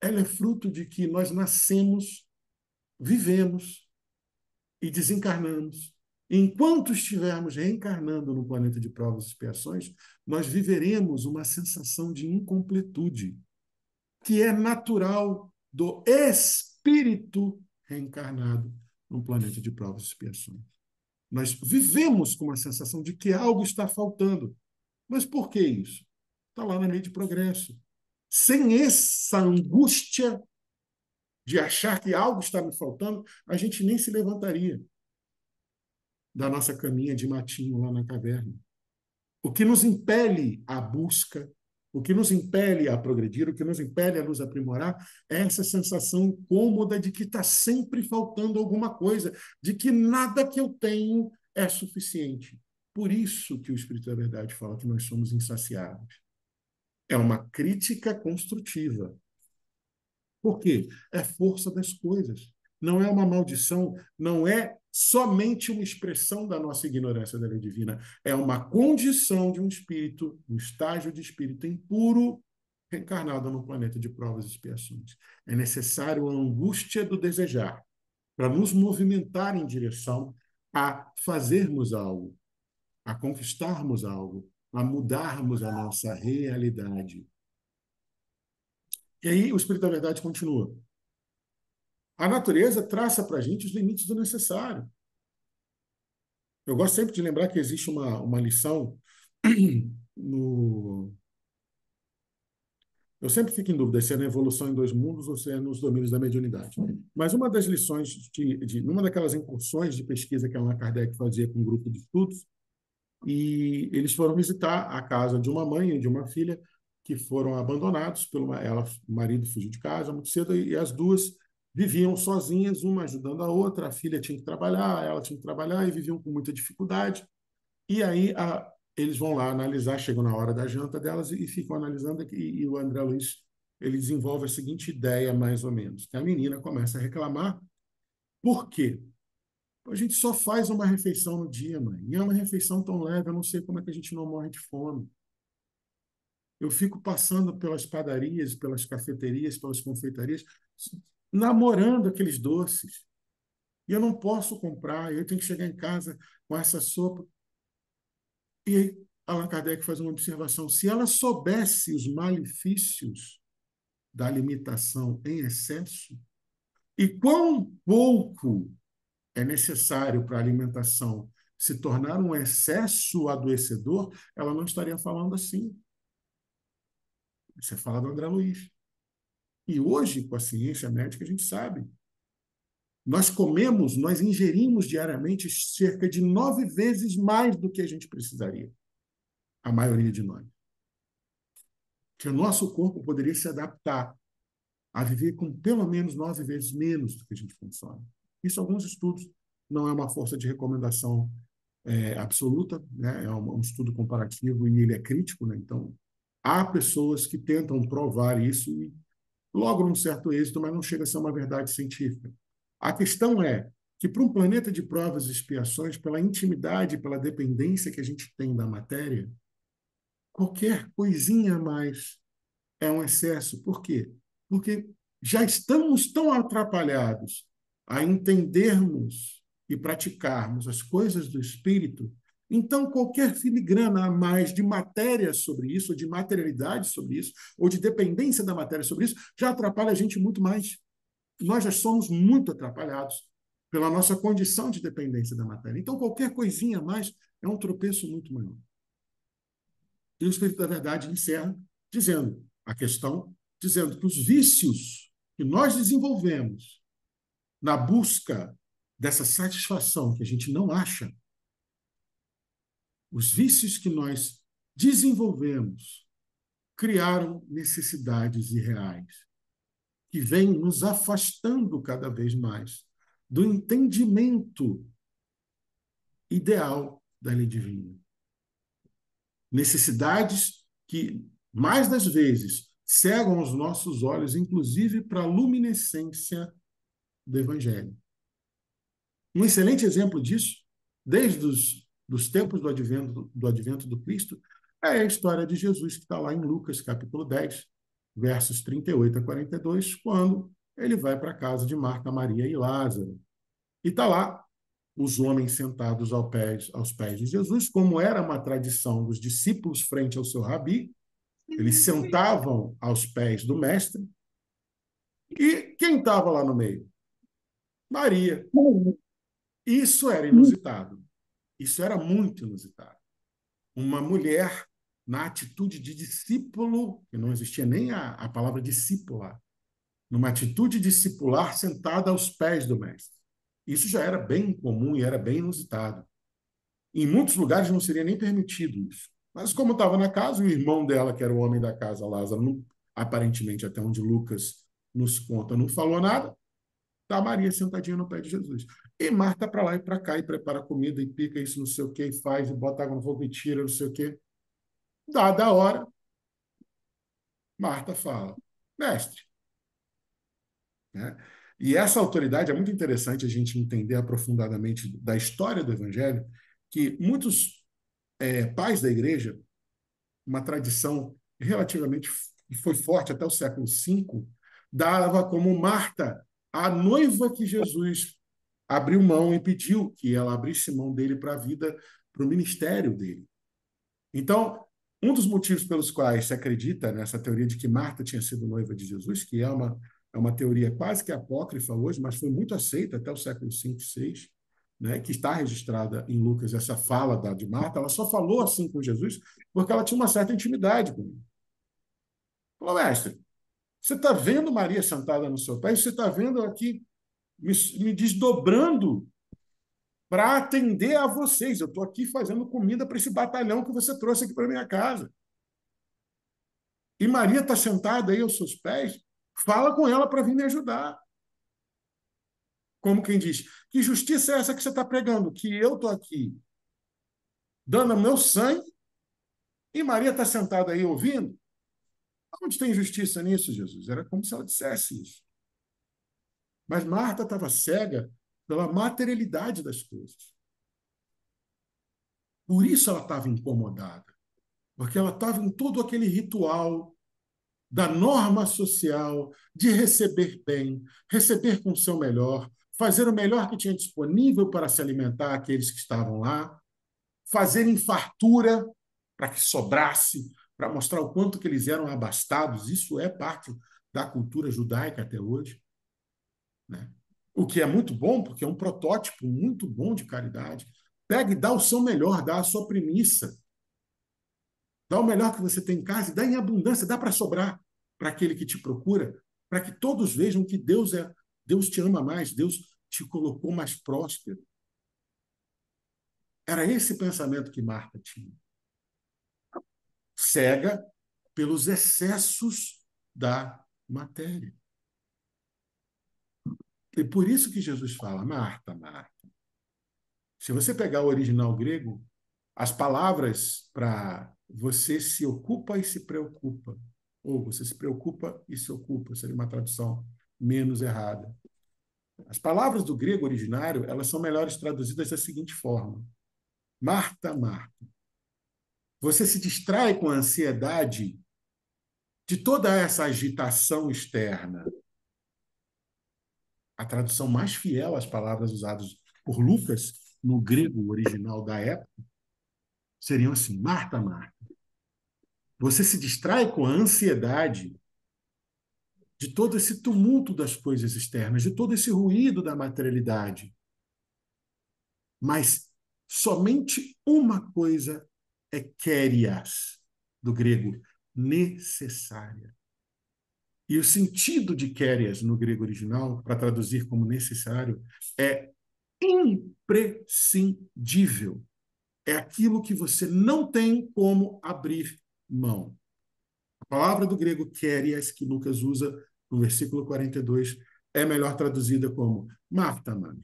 ela é fruto de que nós nascemos, vivemos e desencarnamos. Enquanto estivermos reencarnando no planeta de provas e expiações, nós viveremos uma sensação de incompletude, que é natural do espírito reencarnado no planeta de provas e expiações. Nós vivemos com uma sensação de que algo está faltando. Mas por que isso? Está lá na lei de progresso. Sem essa angústia de achar que algo está me faltando, a gente nem se levantaria da nossa caminha de matinho lá na caverna. O que nos impele à busca, o que nos impele a progredir, o que nos impele a nos aprimorar, é essa sensação incômoda de que está sempre faltando alguma coisa, de que nada que eu tenho é suficiente. Por isso que o Espírito da Verdade fala que nós somos insaciáveis. É uma crítica construtiva. Por quê? É força das coisas. Não é uma maldição, não é somente uma expressão da nossa ignorância da lei divina. É uma condição de um espírito, um estágio de espírito impuro, reencarnado no planeta de provas e expiações. É necessário a angústia do desejar para nos movimentar em direção a fazermos algo, a conquistarmos algo, a mudarmos a nossa realidade. E aí o Espírito da Verdade continua. A natureza traça para a gente os limites do necessário. Eu gosto sempre de lembrar que existe uma lição no... Eu sempre fico em dúvida se é na evolução em dois mundos ou se é nos domínios da mediunidade. Mas uma das lições, numa daquelas incursões de pesquisa que a Allan Kardec fazia com um grupo de estudos, e eles foram visitar a casa de uma mãe e de uma filha que foram abandonados o marido fugiu de casa muito cedo e as duas viviam sozinhas, uma ajudando a outra, a filha tinha que trabalhar, ela tinha que trabalhar e viviam com muita dificuldade. E aí eles vão lá analisar, chegam na hora da janta delas e ficam analisando e o André Luiz ele desenvolve a seguinte ideia mais ou menos, que a menina começa a reclamar. Por quê? A gente só faz uma refeição no dia, mãe. E é uma refeição tão leve, eu não sei como é que a gente não morre de fome. Eu fico passando pelas padarias, pelas cafeterias, pelas confeitarias, namorando aqueles doces. E eu não posso comprar, eu tenho que chegar em casa com essa sopa. E aí, Allan Kardec faz uma observação. Se ela soubesse os malefícios da limitação em excesso, e quão pouco é necessário para a alimentação se tornar um excesso adoecedor, ela não estaria falando assim. Você fala do André Luiz. E hoje, com a ciência médica, a gente sabe. Nós ingerimos diariamente cerca de 9 vezes mais do que a gente precisaria. A maioria de nós. Que o nosso corpo poderia se adaptar a viver com pelo menos 9 vezes menos do que a gente consome. Isso, alguns estudos, não é uma força de recomendação absoluta, né? É um estudo comparativo e ele é crítico, né? Então, há pessoas que tentam provar isso e logram um certo êxito, mas não chega a ser uma verdade científica. A questão é que, para um planeta de provas e expiações, pela intimidade, pela dependência que a gente tem da matéria, qualquer coisinha a mais é um excesso. Por quê? Porque já estamos tão atrapalhados a entendermos e praticarmos as coisas do espírito Então, qualquer filigrana a mais de matéria sobre isso, ou de materialidade sobre isso, ou de dependência da matéria sobre isso, já atrapalha a gente muito mais. Nós já somos muito atrapalhados pela nossa condição de dependência da matéria. Então, qualquer coisinha a mais é um tropeço muito maior. E o Espírito da Verdade encerra dizendo a questão, dizendo que os vícios que nós desenvolvemos na busca dessa satisfação que a gente não acha, os vícios que nós desenvolvemos criaram necessidades irreais, que vêm nos afastando cada vez mais do entendimento ideal da lei divina. Necessidades que, mais das vezes, cegam os nossos olhos, inclusive para a luminescência do Evangelho. Um excelente exemplo disso, desde os tempos do advento do Cristo, é a história de Jesus, que está lá em Lucas, capítulo 10, versos 38 a 42, quando ele vai para a casa de Marta, Maria e Lázaro. E está lá os homens sentados aos pés de Jesus, como era uma tradição dos discípulos frente ao seu rabi, eles sentavam aos pés do mestre. E quem estava lá no meio? Maria. Isso era inusitado. Isso era muito inusitado. Uma mulher na atitude de discípulo, que não existia nem a palavra discípula, numa atitude discipular sentada aos pés do mestre. Isso já era bem comum e era bem inusitado. Em muitos lugares não seria nem permitido isso. Mas como estava na casa, o irmão dela, que era o homem da casa, Lázaro, não, aparentemente, até onde Lucas nos conta, não falou nada, está Maria sentadinha no pé de Jesus. E Marta para lá e para cá, e prepara comida, e pica isso, não sei o quê, e faz, e bota água no fogo, e tira, não sei o quê. Dada a hora, Marta fala, mestre. Né? E essa autoridade é muito interessante a gente entender aprofundadamente da história do Evangelho, que muitos pais da igreja, uma tradição relativamente que foi forte até o século V, dava como Marta a noiva que Jesus abriu mão e pediu que ela abrisse mão dele para a vida, para o ministério dele. Então, um dos motivos pelos quais se acredita nessa teoria de que Marta tinha sido noiva de Jesus, que é uma teoria quase que apócrifa hoje, mas foi muito aceita até o século V, VI, né, que está registrada em Lucas, essa fala de Marta, ela só falou assim com Jesus porque ela tinha uma certa intimidade com ele. Falou, mestre, você está vendo Maria sentada no seu pé, você está vendo aqui me desdobrando para atender a vocês. Eu estou aqui fazendo comida para esse batalhão que você trouxe aqui para minha casa. E Maria está sentada aí aos seus pés, fala com ela para vir me ajudar. Como quem diz, que justiça é essa que você está pregando? Que eu estou aqui dando o meu sangue e Maria está sentada aí ouvindo? Onde tem justiça nisso, Jesus? Era como se ela dissesse isso. Mas Marta estava cega pela materialidade das coisas. Por isso ela estava incomodada. Porque ela estava em todo aquele ritual da norma social de receber bem, receber com o seu melhor, fazer o melhor que tinha disponível para se alimentar aqueles que estavam lá, fazer em fartura para que sobrasse, para mostrar o quanto que eles eram abastados. Isso é parte da cultura judaica até hoje, né? O que é muito bom, porque é um protótipo muito bom de caridade. Pega e dá o seu melhor, dá a sua premissa. Dá o melhor que você tem em casa e dá em abundância, dá para sobrar para aquele que te procura, para que todos vejam que Deus te ama mais, Deus te colocou mais próspero. Era esse pensamento que Marta tinha. Cega pelos excessos da matéria. E por isso que Jesus fala, Marta, Marta. Se você pegar o original grego, as palavras para você se ocupa e se preocupa, ou você se preocupa e se ocupa, seria uma tradução menos errada. As palavras do grego originário, elas são melhores traduzidas da seguinte forma: Marta, Marta. Você se distrai com a ansiedade de toda essa agitação externa. A tradução mais fiel às palavras usadas por Lucas no grego original da época seriam assim: Marta, Marta, você se distrai com a ansiedade de todo esse tumulto das coisas externas, de todo esse ruído da materialidade. Mas somente uma coisa é kérias, do grego, necessária. E o sentido de kérias no grego original, para traduzir como necessário, é imprescindível. É aquilo que você não tem como abrir mão. A palavra do grego kérias, que Lucas usa no versículo 42, é melhor traduzida como Marta, Marta.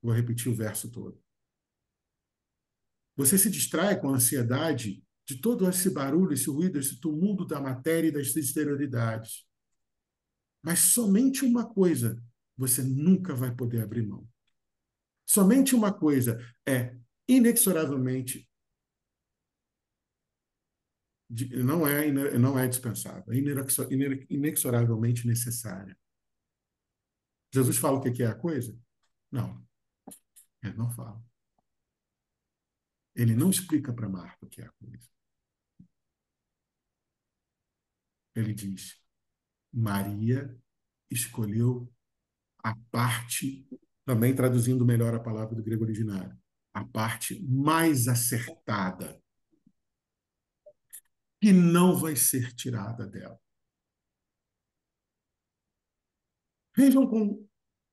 Vou repetir o verso todo. Você se distrai com a ansiedade de todo esse barulho, esse ruído, esse tumulto da matéria e das exterioridades. Mas somente uma coisa você nunca vai poder abrir mão. Somente uma coisa é inexoravelmente não é dispensável, é inexoravelmente necessária. Jesus fala o que é a coisa? Não, ele não fala. Ele não explica para Marta o que é a coisa. Ele diz: Maria escolheu a parte, também traduzindo melhor a palavra do grego originário, a parte mais acertada, que não vai ser tirada dela. Vejam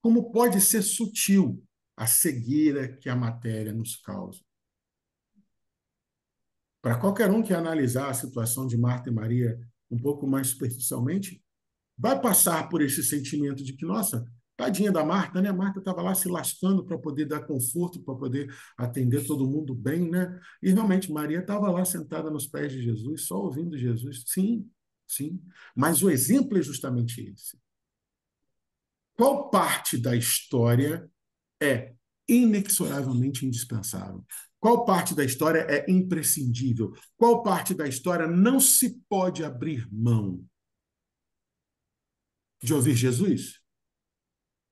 como pode ser sutil a cegueira que a matéria nos causa. Para qualquer um que analisar a situação de Marta e Maria um pouco mais superficialmente, vai passar por esse sentimento de que, nossa, tadinha da Marta, né? A Marta estava lá se lascando para poder dar conforto, para poder atender todo mundo bem, né? E realmente Maria estava lá sentada nos pés de Jesus, só ouvindo Jesus. Sim, sim. Mas o exemplo é justamente esse. Qual parte da história é inexoravelmente indispensável? Qual parte da história é imprescindível? Qual parte da história não se pode abrir mão? De ouvir Jesus?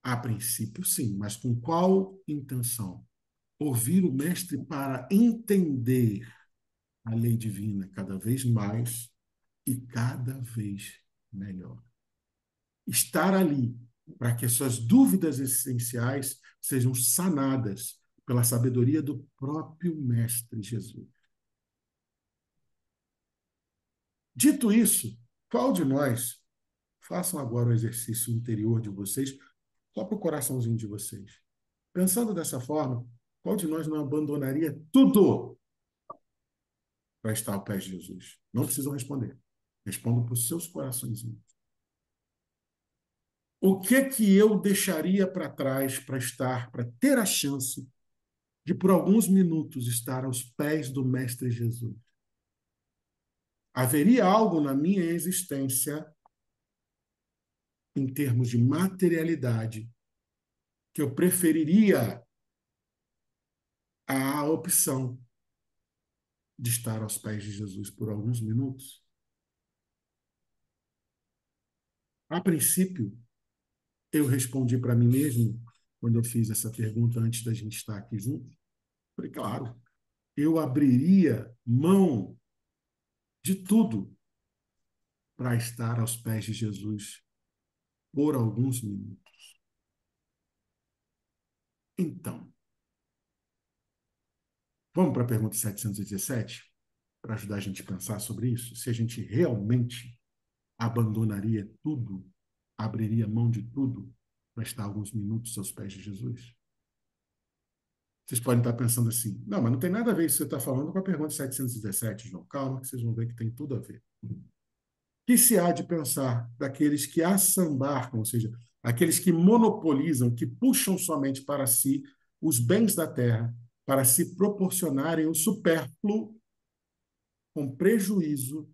A princípio, sim, mas com qual intenção? Ouvir o Mestre para entender a lei divina cada vez mais e cada vez melhor. Estar ali para que as suas dúvidas essenciais sejam sanadas pela sabedoria do próprio Mestre Jesus. Dito isso, qual de nós, façam agora o exercício interior de vocês, só para o coraçãozinho de vocês. Pensando dessa forma, qual de nós não abandonaria tudo para estar ao pé de Jesus? Não precisam responder. Respondam para os seus coraçõezinhos. O que eu deixaria para trás para estar, para ter a chance de, por alguns minutos, estar aos pés do Mestre Jesus? Haveria algo na minha existência, em termos de materialidade, que eu preferiria a opção de estar aos pés de Jesus por alguns minutos? A princípio, eu respondi para mim mesmo, quando eu fiz essa pergunta antes da gente estar aqui junto. Falei, claro, eu abriria mão de tudo para estar aos pés de Jesus por alguns minutos. Então, vamos para a pergunta 717, para ajudar a gente a pensar sobre isso? Se a gente realmente abandonaria tudo, abriria mão de tudo para estar alguns minutos aos pés de Jesus? Vocês podem estar pensando assim, não, mas não tem nada a ver isso que você está falando com a pergunta 717, João. Calma, que vocês vão ver que tem tudo a ver. O que se há de pensar daqueles que assambarcam, ou seja, aqueles que monopolizam, que puxam somente para si os bens da terra, para se proporcionarem o supérfluo, com prejuízo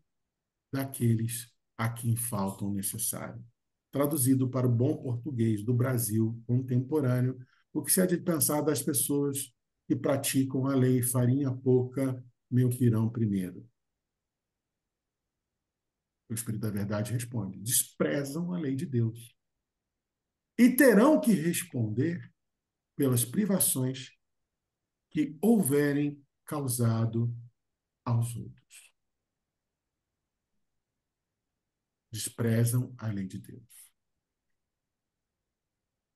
daqueles a quem falta o necessário? Traduzido para o bom português do Brasil contemporâneo, o que se há de pensar das pessoas que praticam a lei farinha pouca, meu pirão primeiro? O Espírito da Verdade responde: desprezam a lei de Deus e terão que responder pelas privações que houverem causado aos outros. Desprezam a lei de Deus.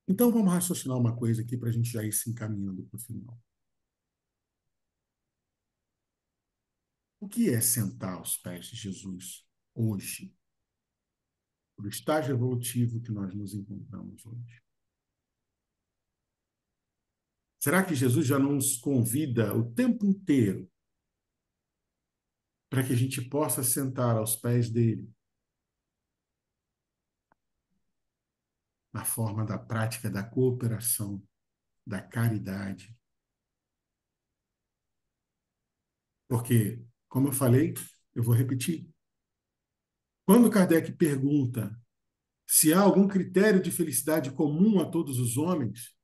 Então, vamos raciocinar uma coisa aqui para a gente já ir se encaminhando para o final. O que é sentar aos pés de Jesus hoje? O estágio evolutivo que nós nos encontramos hoje. Será que Jesus já nos convida o tempo inteiro para que a gente possa sentar aos pés dele na forma da prática da cooperação, da caridade? Porque, como eu falei, eu vou repetir. Quando Kardec pergunta se há algum critério de felicidade comum a todos os homens,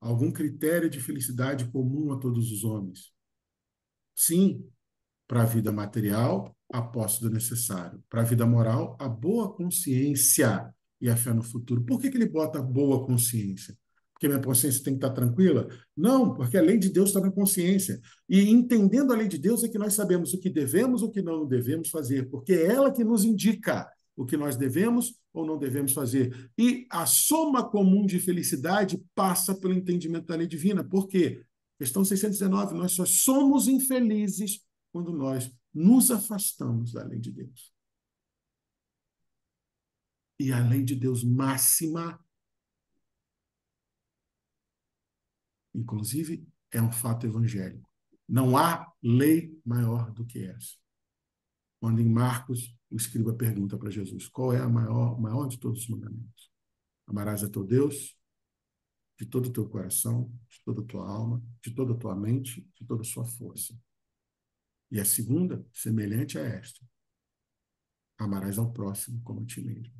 algum critério de felicidade comum a todos os homens? Sim, para a vida material, a posse do necessário. Para a vida moral, a boa consciência e a fé no futuro. Por que ele bota boa consciência? Porque minha consciência tem que estar tranquila? Não, porque a lei de Deus está na consciência. E entendendo a lei de Deus é que nós sabemos o que devemos e o que não devemos fazer, porque é ela que nos indica o que nós devemos ou não devemos fazer. E a soma comum de felicidade passa pelo entendimento da lei divina. Por quê? Questão 619, nós só somos infelizes quando nós nos afastamos da lei de Deus. E a lei de Deus máxima, inclusive, é um fato evangélico. Não há lei maior do que essa. Quando em Marcos, o escriba pergunta para Jesus, qual é o maior de todos os mandamentos? Amarás a teu Deus de todo o teu coração, de toda a tua alma, de toda a tua mente, de toda a sua força. E a segunda, semelhante a esta, amarás ao próximo como a ti mesmo.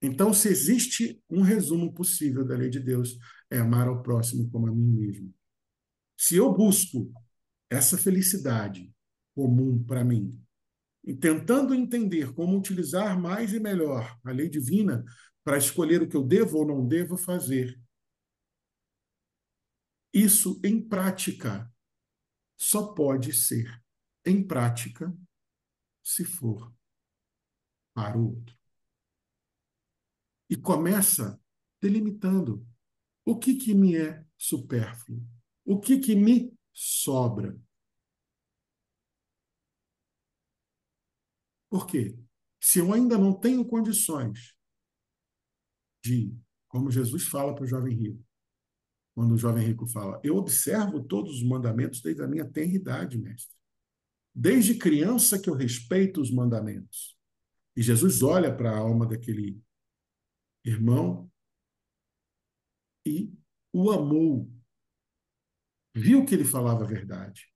Então, se existe um resumo possível da lei de Deus, é amar ao próximo como a mim mesmo. Se eu busco essa felicidade comum para mim, e tentando entender como utilizar mais e melhor a lei divina para escolher o que eu devo ou não devo fazer, isso, em prática, só pode ser em prática se for para o outro. E começa delimitando o que me é supérfluo, o que me sobra. Por quê? Se eu ainda não tenho condições de, como Jesus fala para o jovem rico, quando o jovem rico fala, eu observo todos os mandamentos desde a minha tenra idade, mestre. Desde criança que eu respeito os mandamentos. E Jesus olha para a alma daquele irmão e o amou. Viu que ele falava a verdade.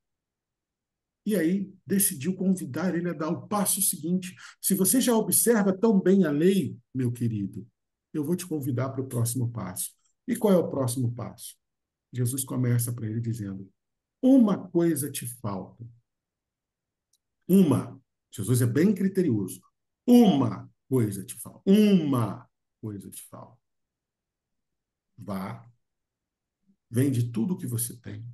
E aí decidiu convidar ele a dar o passo seguinte. Se você já observa tão bem a lei, meu querido, eu vou te convidar para o próximo passo. E qual é o próximo passo? Jesus começa para ele dizendo, uma coisa te falta. Uma. Jesus é bem criterioso. Uma coisa te falta. Uma coisa te falta. Vá, vende tudo o que você tem,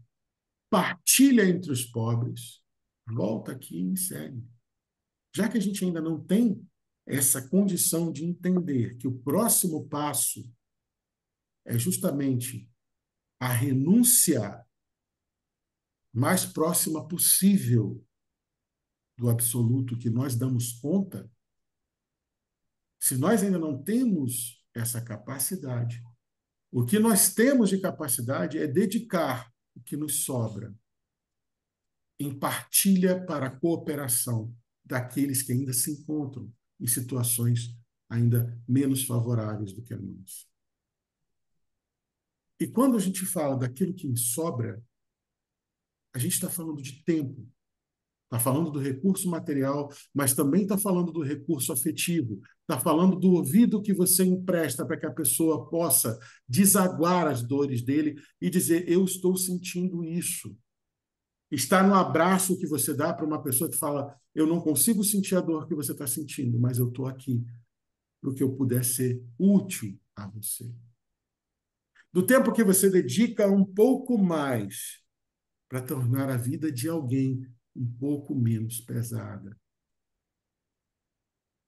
partilha entre os pobres, volta aqui e me segue. Já que a gente ainda não tem essa condição de entender que o próximo passo é justamente a renúncia mais próxima possível do absoluto que nós damos conta, se nós ainda não temos essa capacidade, o que nós temos de capacidade é dedicar o que nos sobra em partilha para a cooperação daqueles que ainda se encontram em situações ainda menos favoráveis do que a nossa. E quando a gente fala daquilo que me sobra, a gente está falando de tempo, está falando do recurso material, mas também está falando do recurso afetivo, está falando do ouvido que você empresta para que a pessoa possa desaguar as dores dele e dizer, eu estou sentindo isso. Está no abraço que você dá para uma pessoa que fala, eu não consigo sentir a dor que você está sentindo, mas eu estou aqui para que eu puder ser útil a você. Do tempo que você dedica um pouco mais para tornar a vida de alguém um pouco menos pesada.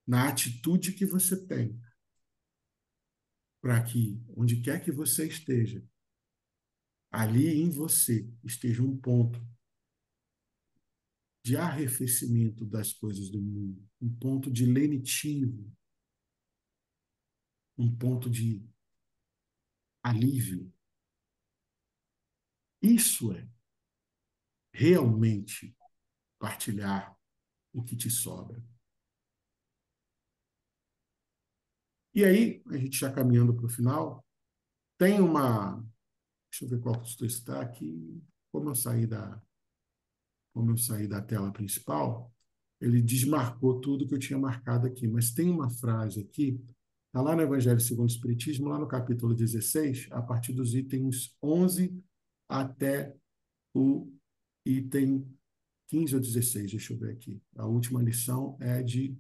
Na atitude que você tem, para que, onde quer que você esteja, ali em você esteja um ponto de arrefecimento das coisas do mundo, um ponto de lenitivo, um ponto de alívio. Isso é realmente partilhar o que te sobra. E aí, a gente já caminhando para o final, tem uma. Deixa eu ver qual texto está aqui. Como eu saí da tela principal, ele desmarcou tudo que eu tinha marcado aqui. Mas tem uma frase aqui, está lá no Evangelho segundo o Espiritismo, lá no capítulo 16, a partir dos itens 11 até o item 15 ou 16, deixa eu ver aqui. A última lição é de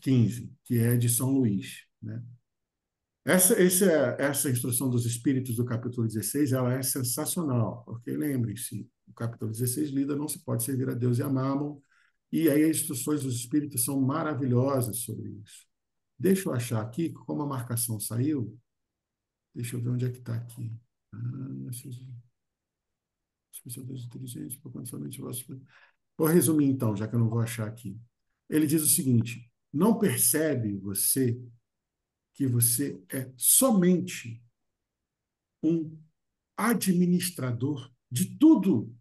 15, que é de São Luís, né? Essa instrução dos espíritos do capítulo 16, ela é sensacional, porque lembrem-se, o capítulo 16 lida não se pode servir a Deus e a Mammon, e aí as instruções dos espíritos são maravilhosas sobre isso. Deixa eu achar aqui, como a marcação saiu, deixa eu ver onde é que está aqui. As pessoas inteligentes, somente vou resumir então, já que eu não vou achar aqui. Ele diz o seguinte: não percebe você que você é somente um administrador de tudo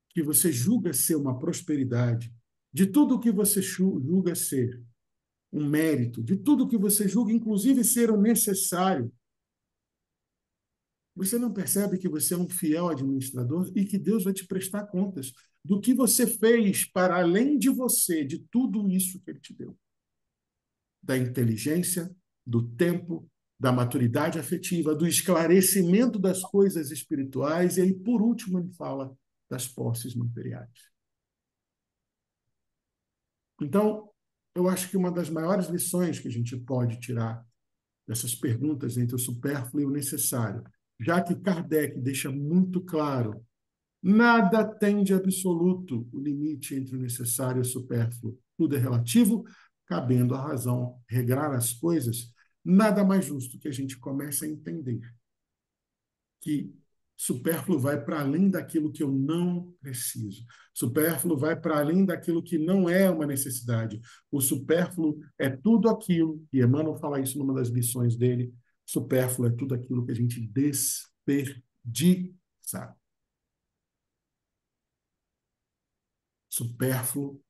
que você julga ser uma prosperidade, de tudo que você julga ser um mérito, de tudo que você julga, inclusive, ser um necessário. Você não percebe que você é um fiel administrador e que Deus vai te prestar contas do que você fez para além de você, de tudo isso que Ele te deu. Da inteligência, do tempo, da maturidade afetiva, do esclarecimento das coisas espirituais, e aí, por último, ele fala das posses materiais. Então, eu acho que uma das maiores lições que a gente pode tirar dessas perguntas entre o supérfluo e o necessário, já que Kardec deixa muito claro, nada tem de absoluto o limite entre o necessário e o supérfluo. Tudo é relativo, cabendo à razão regrar as coisas, nada mais justo que a gente comece a entender que supérfluo vai para além daquilo que eu não preciso. Supérfluo vai para além daquilo que não é uma necessidade. O supérfluo é tudo aquilo, e Emmanuel fala isso numa das lições dele, supérfluo é tudo aquilo que a gente desperdiça. Supérfluo,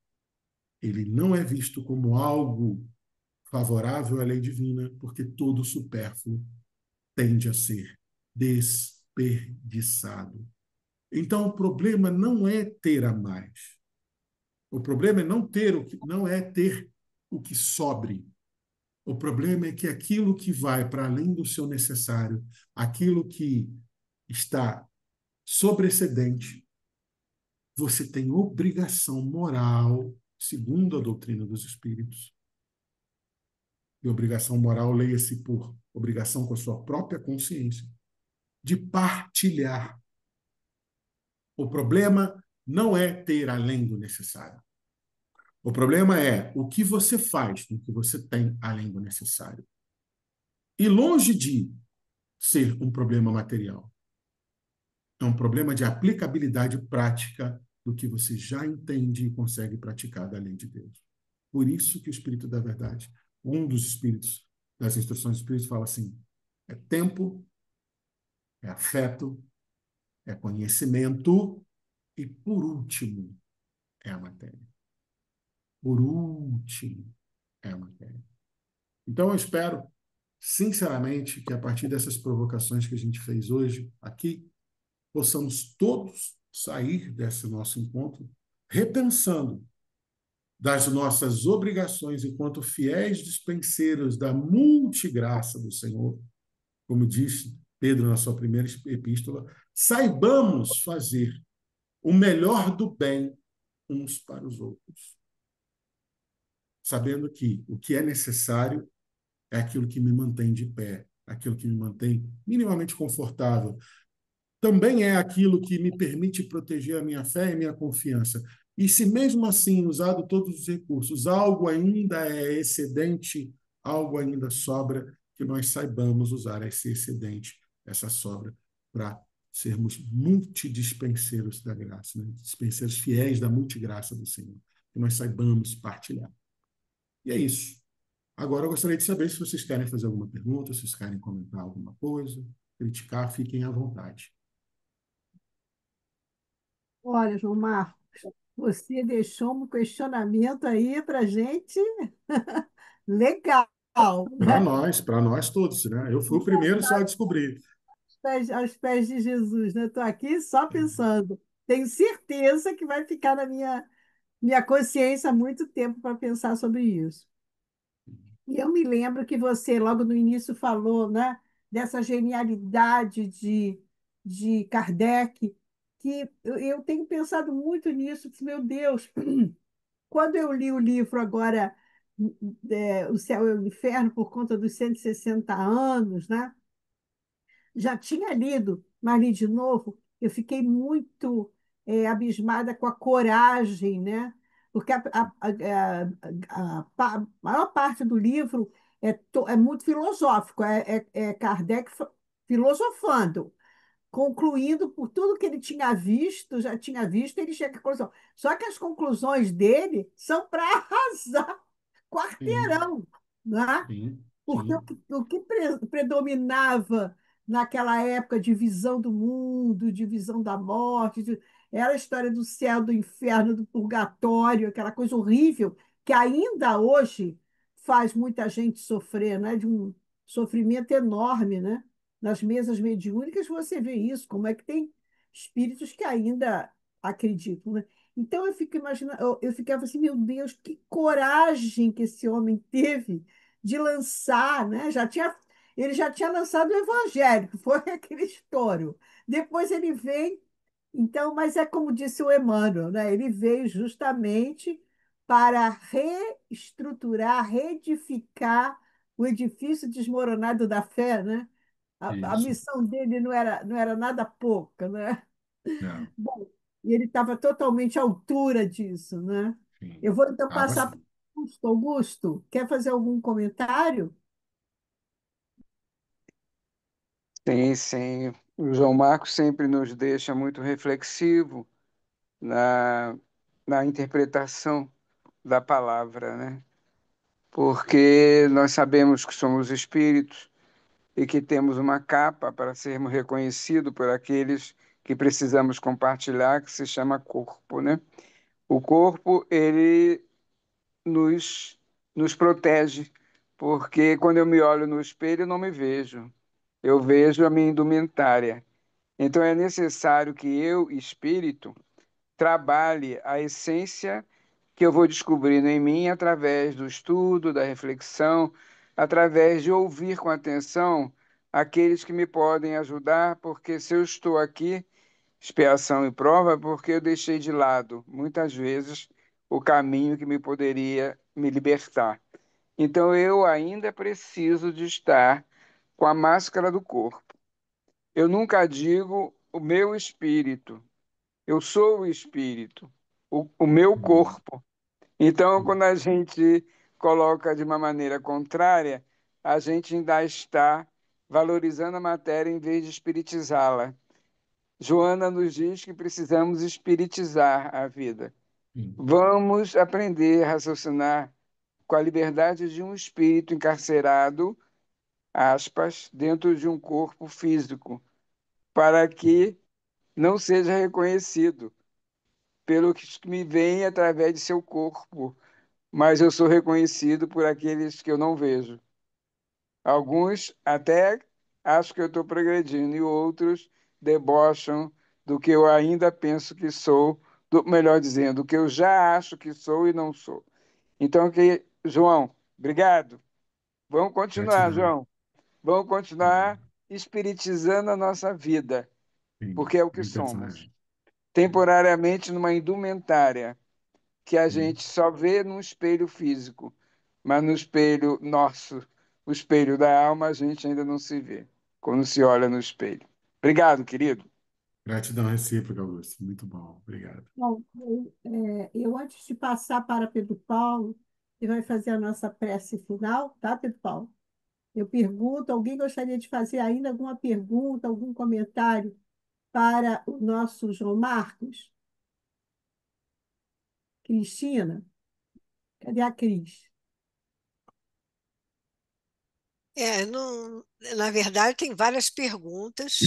ele não é visto como algo favorável à lei divina, porque todo supérfluo tende a ser desperdiçado. Então, o problema não é ter a mais. O problema é não é ter o que sobre. O problema é que aquilo que vai para além do seu necessário, aquilo que está sobrecedente, você tem obrigação moral, segundo a doutrina dos espíritos. E obrigação moral, leia-se por obrigação com a sua própria consciência, de partilhar. O problema não é ter além do necessário. O problema é o que você faz com o que você tem além do necessário. E longe de ser um problema material, é um problema de aplicabilidade prática do que você já entende e consegue praticar da lei de Deus. Por isso que o Espírito da Verdade, um dos espíritos das instruções do Espírito, fala assim: é tempo, é afeto, é conhecimento e, por último, é a matéria. Por último, é a matéria. Então, eu espero, sinceramente, que a partir dessas provocações que a gente fez hoje aqui, possamos todos sair desse nosso encontro repensando das nossas obrigações enquanto fiéis dispenseiros da multigraça do Senhor, como disse Pedro na sua primeira epístola, saibamos fazer o melhor do bem uns para os outros, sabendo que o que é necessário é aquilo que me mantém de pé, aquilo que me mantém minimamente confortável. também é aquilo que me permite proteger a minha fé e minha confiança. E se mesmo assim, usado todos os recursos, algo ainda é excedente, algo ainda sobra, que nós saibamos usar esse excedente, essa sobra, para sermos multidispenseiros da graça, né? Dispenseiros fiéis da multigraça do Senhor, que nós saibamos partilhar. E é isso. Agora eu gostaria de saber se vocês querem fazer alguma pergunta, se vocês querem comentar alguma coisa, criticar, fiquem à vontade. Olha, João Marcos, você deixou um questionamento aí para gente legal, né? Para nós todos, né? Eu fui o primeiro só a descobrir. Aos pés de Jesus, né? Estou aqui só pensando. Tenho certeza que vai ficar na minha consciência há muito tempo para pensar sobre isso. E eu me lembro que você, logo no início, falou, né, dessa genialidade de Kardec, que eu tenho pensado muito nisso. Meu Deus, quando eu li o livro agora, O Céu e o Inferno, por conta dos 160 anos, né? Já tinha lido, mas li de novo, eu fiquei muito abismada com a coragem, né? Porque a maior parte do livro é muito filosófico, é Kardec filosofando, concluindo por tudo que ele tinha visto, já tinha visto, ele chega à conclusão. Só que as conclusões dele são para arrasar Sim, quarteirão, né? sim, Porque sim, o que predominava naquela época de visão do mundo, de visão da morte, era a história do céu, do inferno, do purgatório, aquela coisa horrível que ainda hoje faz muita gente sofrer, né? De um sofrimento enorme, né? Nas mesas mediúnicas você vê isso, como é que tem espíritos que ainda acreditam, né? Então eu fico imaginando, eu ficava assim, meu Deus, que coragem que esse homem teve de lançar, né? Ele já tinha lançado o Evangelho, que foi aquele estouro. Depois ele vem, então, mas é como disse o Emmanuel, né? Ele veio justamente para reestruturar, reedificar o edifício desmoronado da fé, né? A isso. missão dele não era nada pouca, né? Não, Bom, e ele estava totalmente à altura disso, né? sim. Eu vou então Tava passar para assim. o Augusto. Augusto, quer fazer algum comentário? Sim, sim. O João Marcos sempre nos deixa muito reflexivo na, na interpretação da palavra, né? Porque nós sabemos que somos espíritos e que temos uma capa para sermos reconhecidos por aqueles que precisamos compartilhar, que se chama corpo, né? O corpo, ele nos, nos protege, porque quando eu me olho no espelho, eu não me vejo. Eu vejo a minha indumentária. Então é necessário que eu, espírito, trabalhe a essência que eu vou descobrindo em mim através do estudo, da reflexão, através de ouvir com atenção aqueles que me podem ajudar, porque se eu estou aqui, expiação e prova, é porque eu deixei de lado, muitas vezes, o caminho que me poderia me libertar. Então eu ainda preciso de estar com a máscara do corpo. Eu nunca digo o meu espírito, eu sou o espírito, o meu Hum, corpo. Então, hum, quando a gente coloca de uma maneira contrária, a gente ainda está valorizando a matéria em vez de espiritizá-la. Joana nos diz que precisamos espiritizar a vida. hum, Vamos aprender a raciocinar com a liberdade de um espírito encarcerado, aspas, dentro de um corpo físico, para que não seja reconhecido pelo que me vem através de seu corpo, mas eu sou reconhecido por aqueles que eu não vejo. Alguns até acham que eu estou progredindo e outros debocham do que eu ainda penso que sou, melhor dizendo, do que eu já acho que sou e não sou. Então, João, obrigado. Vamos continuar, gratidão. João. Vamos continuar Hum, espiritizando a nossa vida, sim, porque é o que muita somos. saia. Temporariamente numa indumentária que a Sim, gente só vê no espelho físico, mas no espelho nosso, o espelho da alma, a gente ainda não se vê quando se olha no espelho. Obrigado, querido. Gratidão recíproca, Augusto. Muito bom. Obrigado. Bom, antes de passar para Pedro Paulo, que vai fazer a nossa prece final, tá, Pedro Paulo? Eu pergunto, alguém gostaria de fazer ainda alguma pergunta, algum comentário para o nosso João Marcos? Cristina? Cadê a Cris? Não, na verdade, tem várias perguntas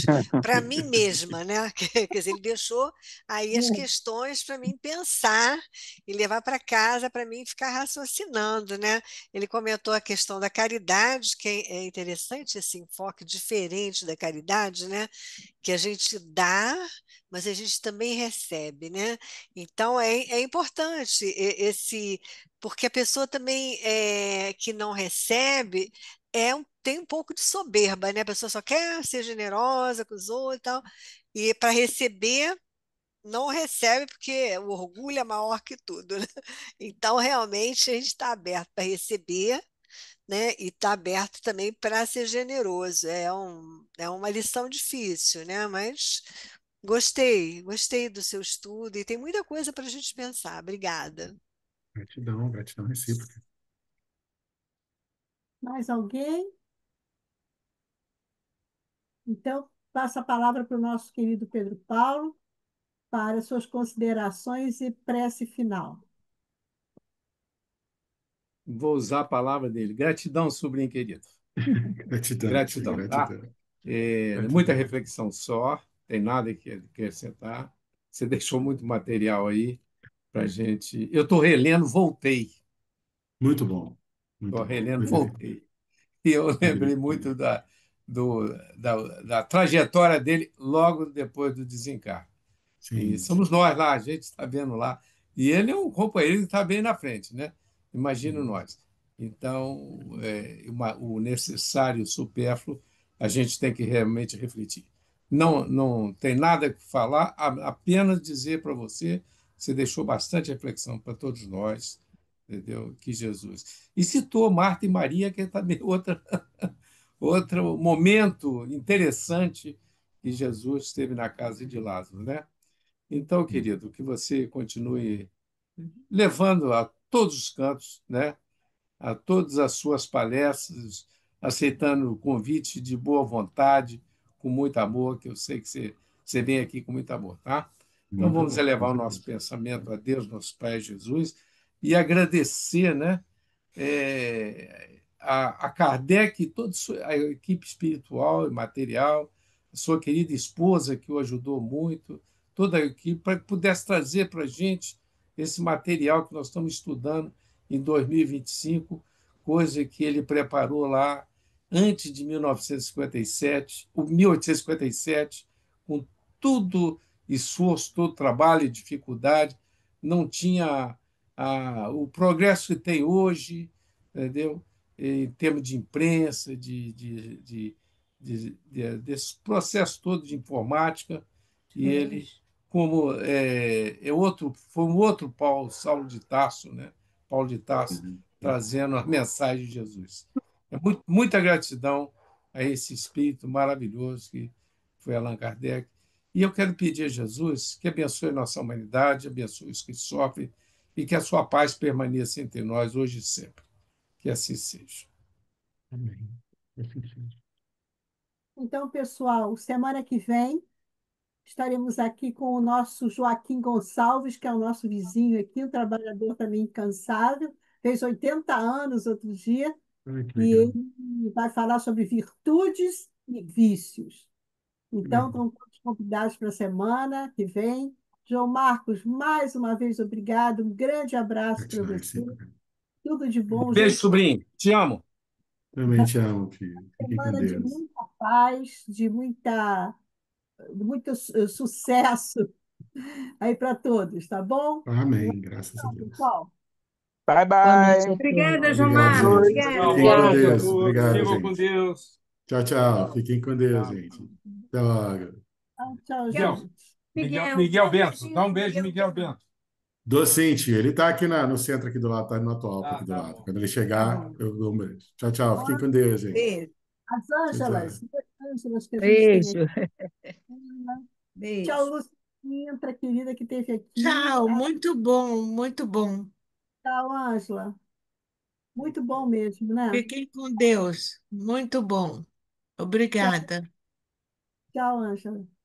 para mim mesma, né? Quer dizer, ele deixou aí as questões para mim pensar e levar para casa para mim ficar raciocinando, né? Ele comentou a questão da caridade, que é interessante esse enfoque diferente da caridade, né? Que a gente dá, mas a gente também recebe, né? Então é importante porque a pessoa também que não recebe tem um pouco de soberba, né? A pessoa só quer ser generosa com os outros e tal, e para receber não recebe porque o orgulho é maior que tudo, né? Então realmente a gente está aberto para receber, né? E está aberto também para ser generoso. É uma lição difícil, né? Mas gostei do seu estudo e tem muita coisa para a gente pensar. Obrigada. Gratidão, gratidão recíproca. Mais alguém? Então, passo a palavra para o nosso querido Pedro Paulo para suas considerações e prece final. Vou usar a palavra dele. Gratidão, sobrinho querido. Gratidão, Gratidão, tá? gratidão. Muita Gratidão. reflexão só, tem nada que acrescentar. Você deixou muito material aí para gente. Eu estou relendo, voltei. Muito bom. Muito Estou bom. relendo, Perfeito. voltei. E eu lembrei muito da trajetória dele logo depois do desencarne. E Sim, somos sim, nós lá, a gente está vendo lá. E ele é um companheiro que está bem na frente, né? Imagina sim. nós. Então, o necessário, o supérfluo, a gente tem que realmente refletir. Não tem nada que falar, apenas dizer para você, você deixou bastante reflexão para todos nós, entendeu? Que Jesus. E citou Marta e Maria, que é também outro momento interessante que Jesus esteve na casa de Lázaro, né? Então, querido, que você continue levando a todos os cantos, né? A todas as suas palestras, aceitando o convite de boa vontade, com muito amor, que eu sei que você vem aqui com muito amor, tá? Então, Muito vamos bom, com elevar o nosso certeza. pensamento a Deus, nosso Pai Jesus, e agradecer, né? A Kardec e toda a equipe espiritual e material, a sua querida esposa, que o ajudou muito, toda a equipe, para que pudesse trazer para a gente esse material que nós estamos estudando em 2025, coisa que ele preparou lá antes de 1957, ou 1857, com tudo esforço, todo trabalho e dificuldade, não tinha o progresso que tem hoje, entendeu? Em termos de imprensa, desse processo todo de informática, e ele, como foi um outro Paulo, Saulo de Tarso, né? Paulo de Tarso, Uhum. trazendo a mensagem de Jesus. Muita gratidão a esse espírito maravilhoso que foi Allan Kardec. E eu quero pedir a Jesus que abençoe nossa humanidade, abençoe os que sofrem e que a sua paz permaneça entre nós hoje e sempre. Que assim seja. Amém. Assim seja. Então, pessoal, semana que vem estaremos aqui com o nosso Joaquim Gonçalves, que é o nosso vizinho aqui, um trabalhador também incansável, fez 80 anos outro dia, Ai, que e legal. ele vai falar sobre virtudes e vícios. Que Então, legal. estão todos convidados para a semana que vem. João Marcos, mais uma vez, obrigado. Um grande abraço para Gratidão você. recíproca. Tudo de bom, Beijo, gente. sobrinho. Te amo. Também te amo, filho. Fiquem com Semana de Deus. muita paz, de muito sucesso aí para todos, tá bom? Um Amém. Graças a abraço, Deus. pessoal. Bye, Boa noite bye. a Obrigada, todos. João Boa Obrigado, Marcos. gente. noite. Obrigada. Tchau, Fiquem boa com noite a Deus. todos. Obrigado, Sigam com gente. Deus. Tchau, tchau. Fiquem com Deus, Tchau. gente. Até logo. Tchau, Miguel, gente. Miguel Bento. Dá um beijo, Miguel Bento. Docente, ele está aqui no centro aqui do lado, está no atual aqui do Tá lado. bom. Quando ele Tá chegar, bom. eu dou um beijo. Tchau, tchau. Fiquem com Deus, gente. Beijo. As Tchau, tchau. Ângelas, duas Ângelas que a gente tem Beijo. aqui. Tchau, Beijo. Lúcia Sintra, querida que esteve aqui. Tchau, muito bom, muito bom. Tchau, Ângela. Muito bom mesmo, né? Fiquem com Deus. Muito bom. Tchau, Obrigada. tchau, Ângela.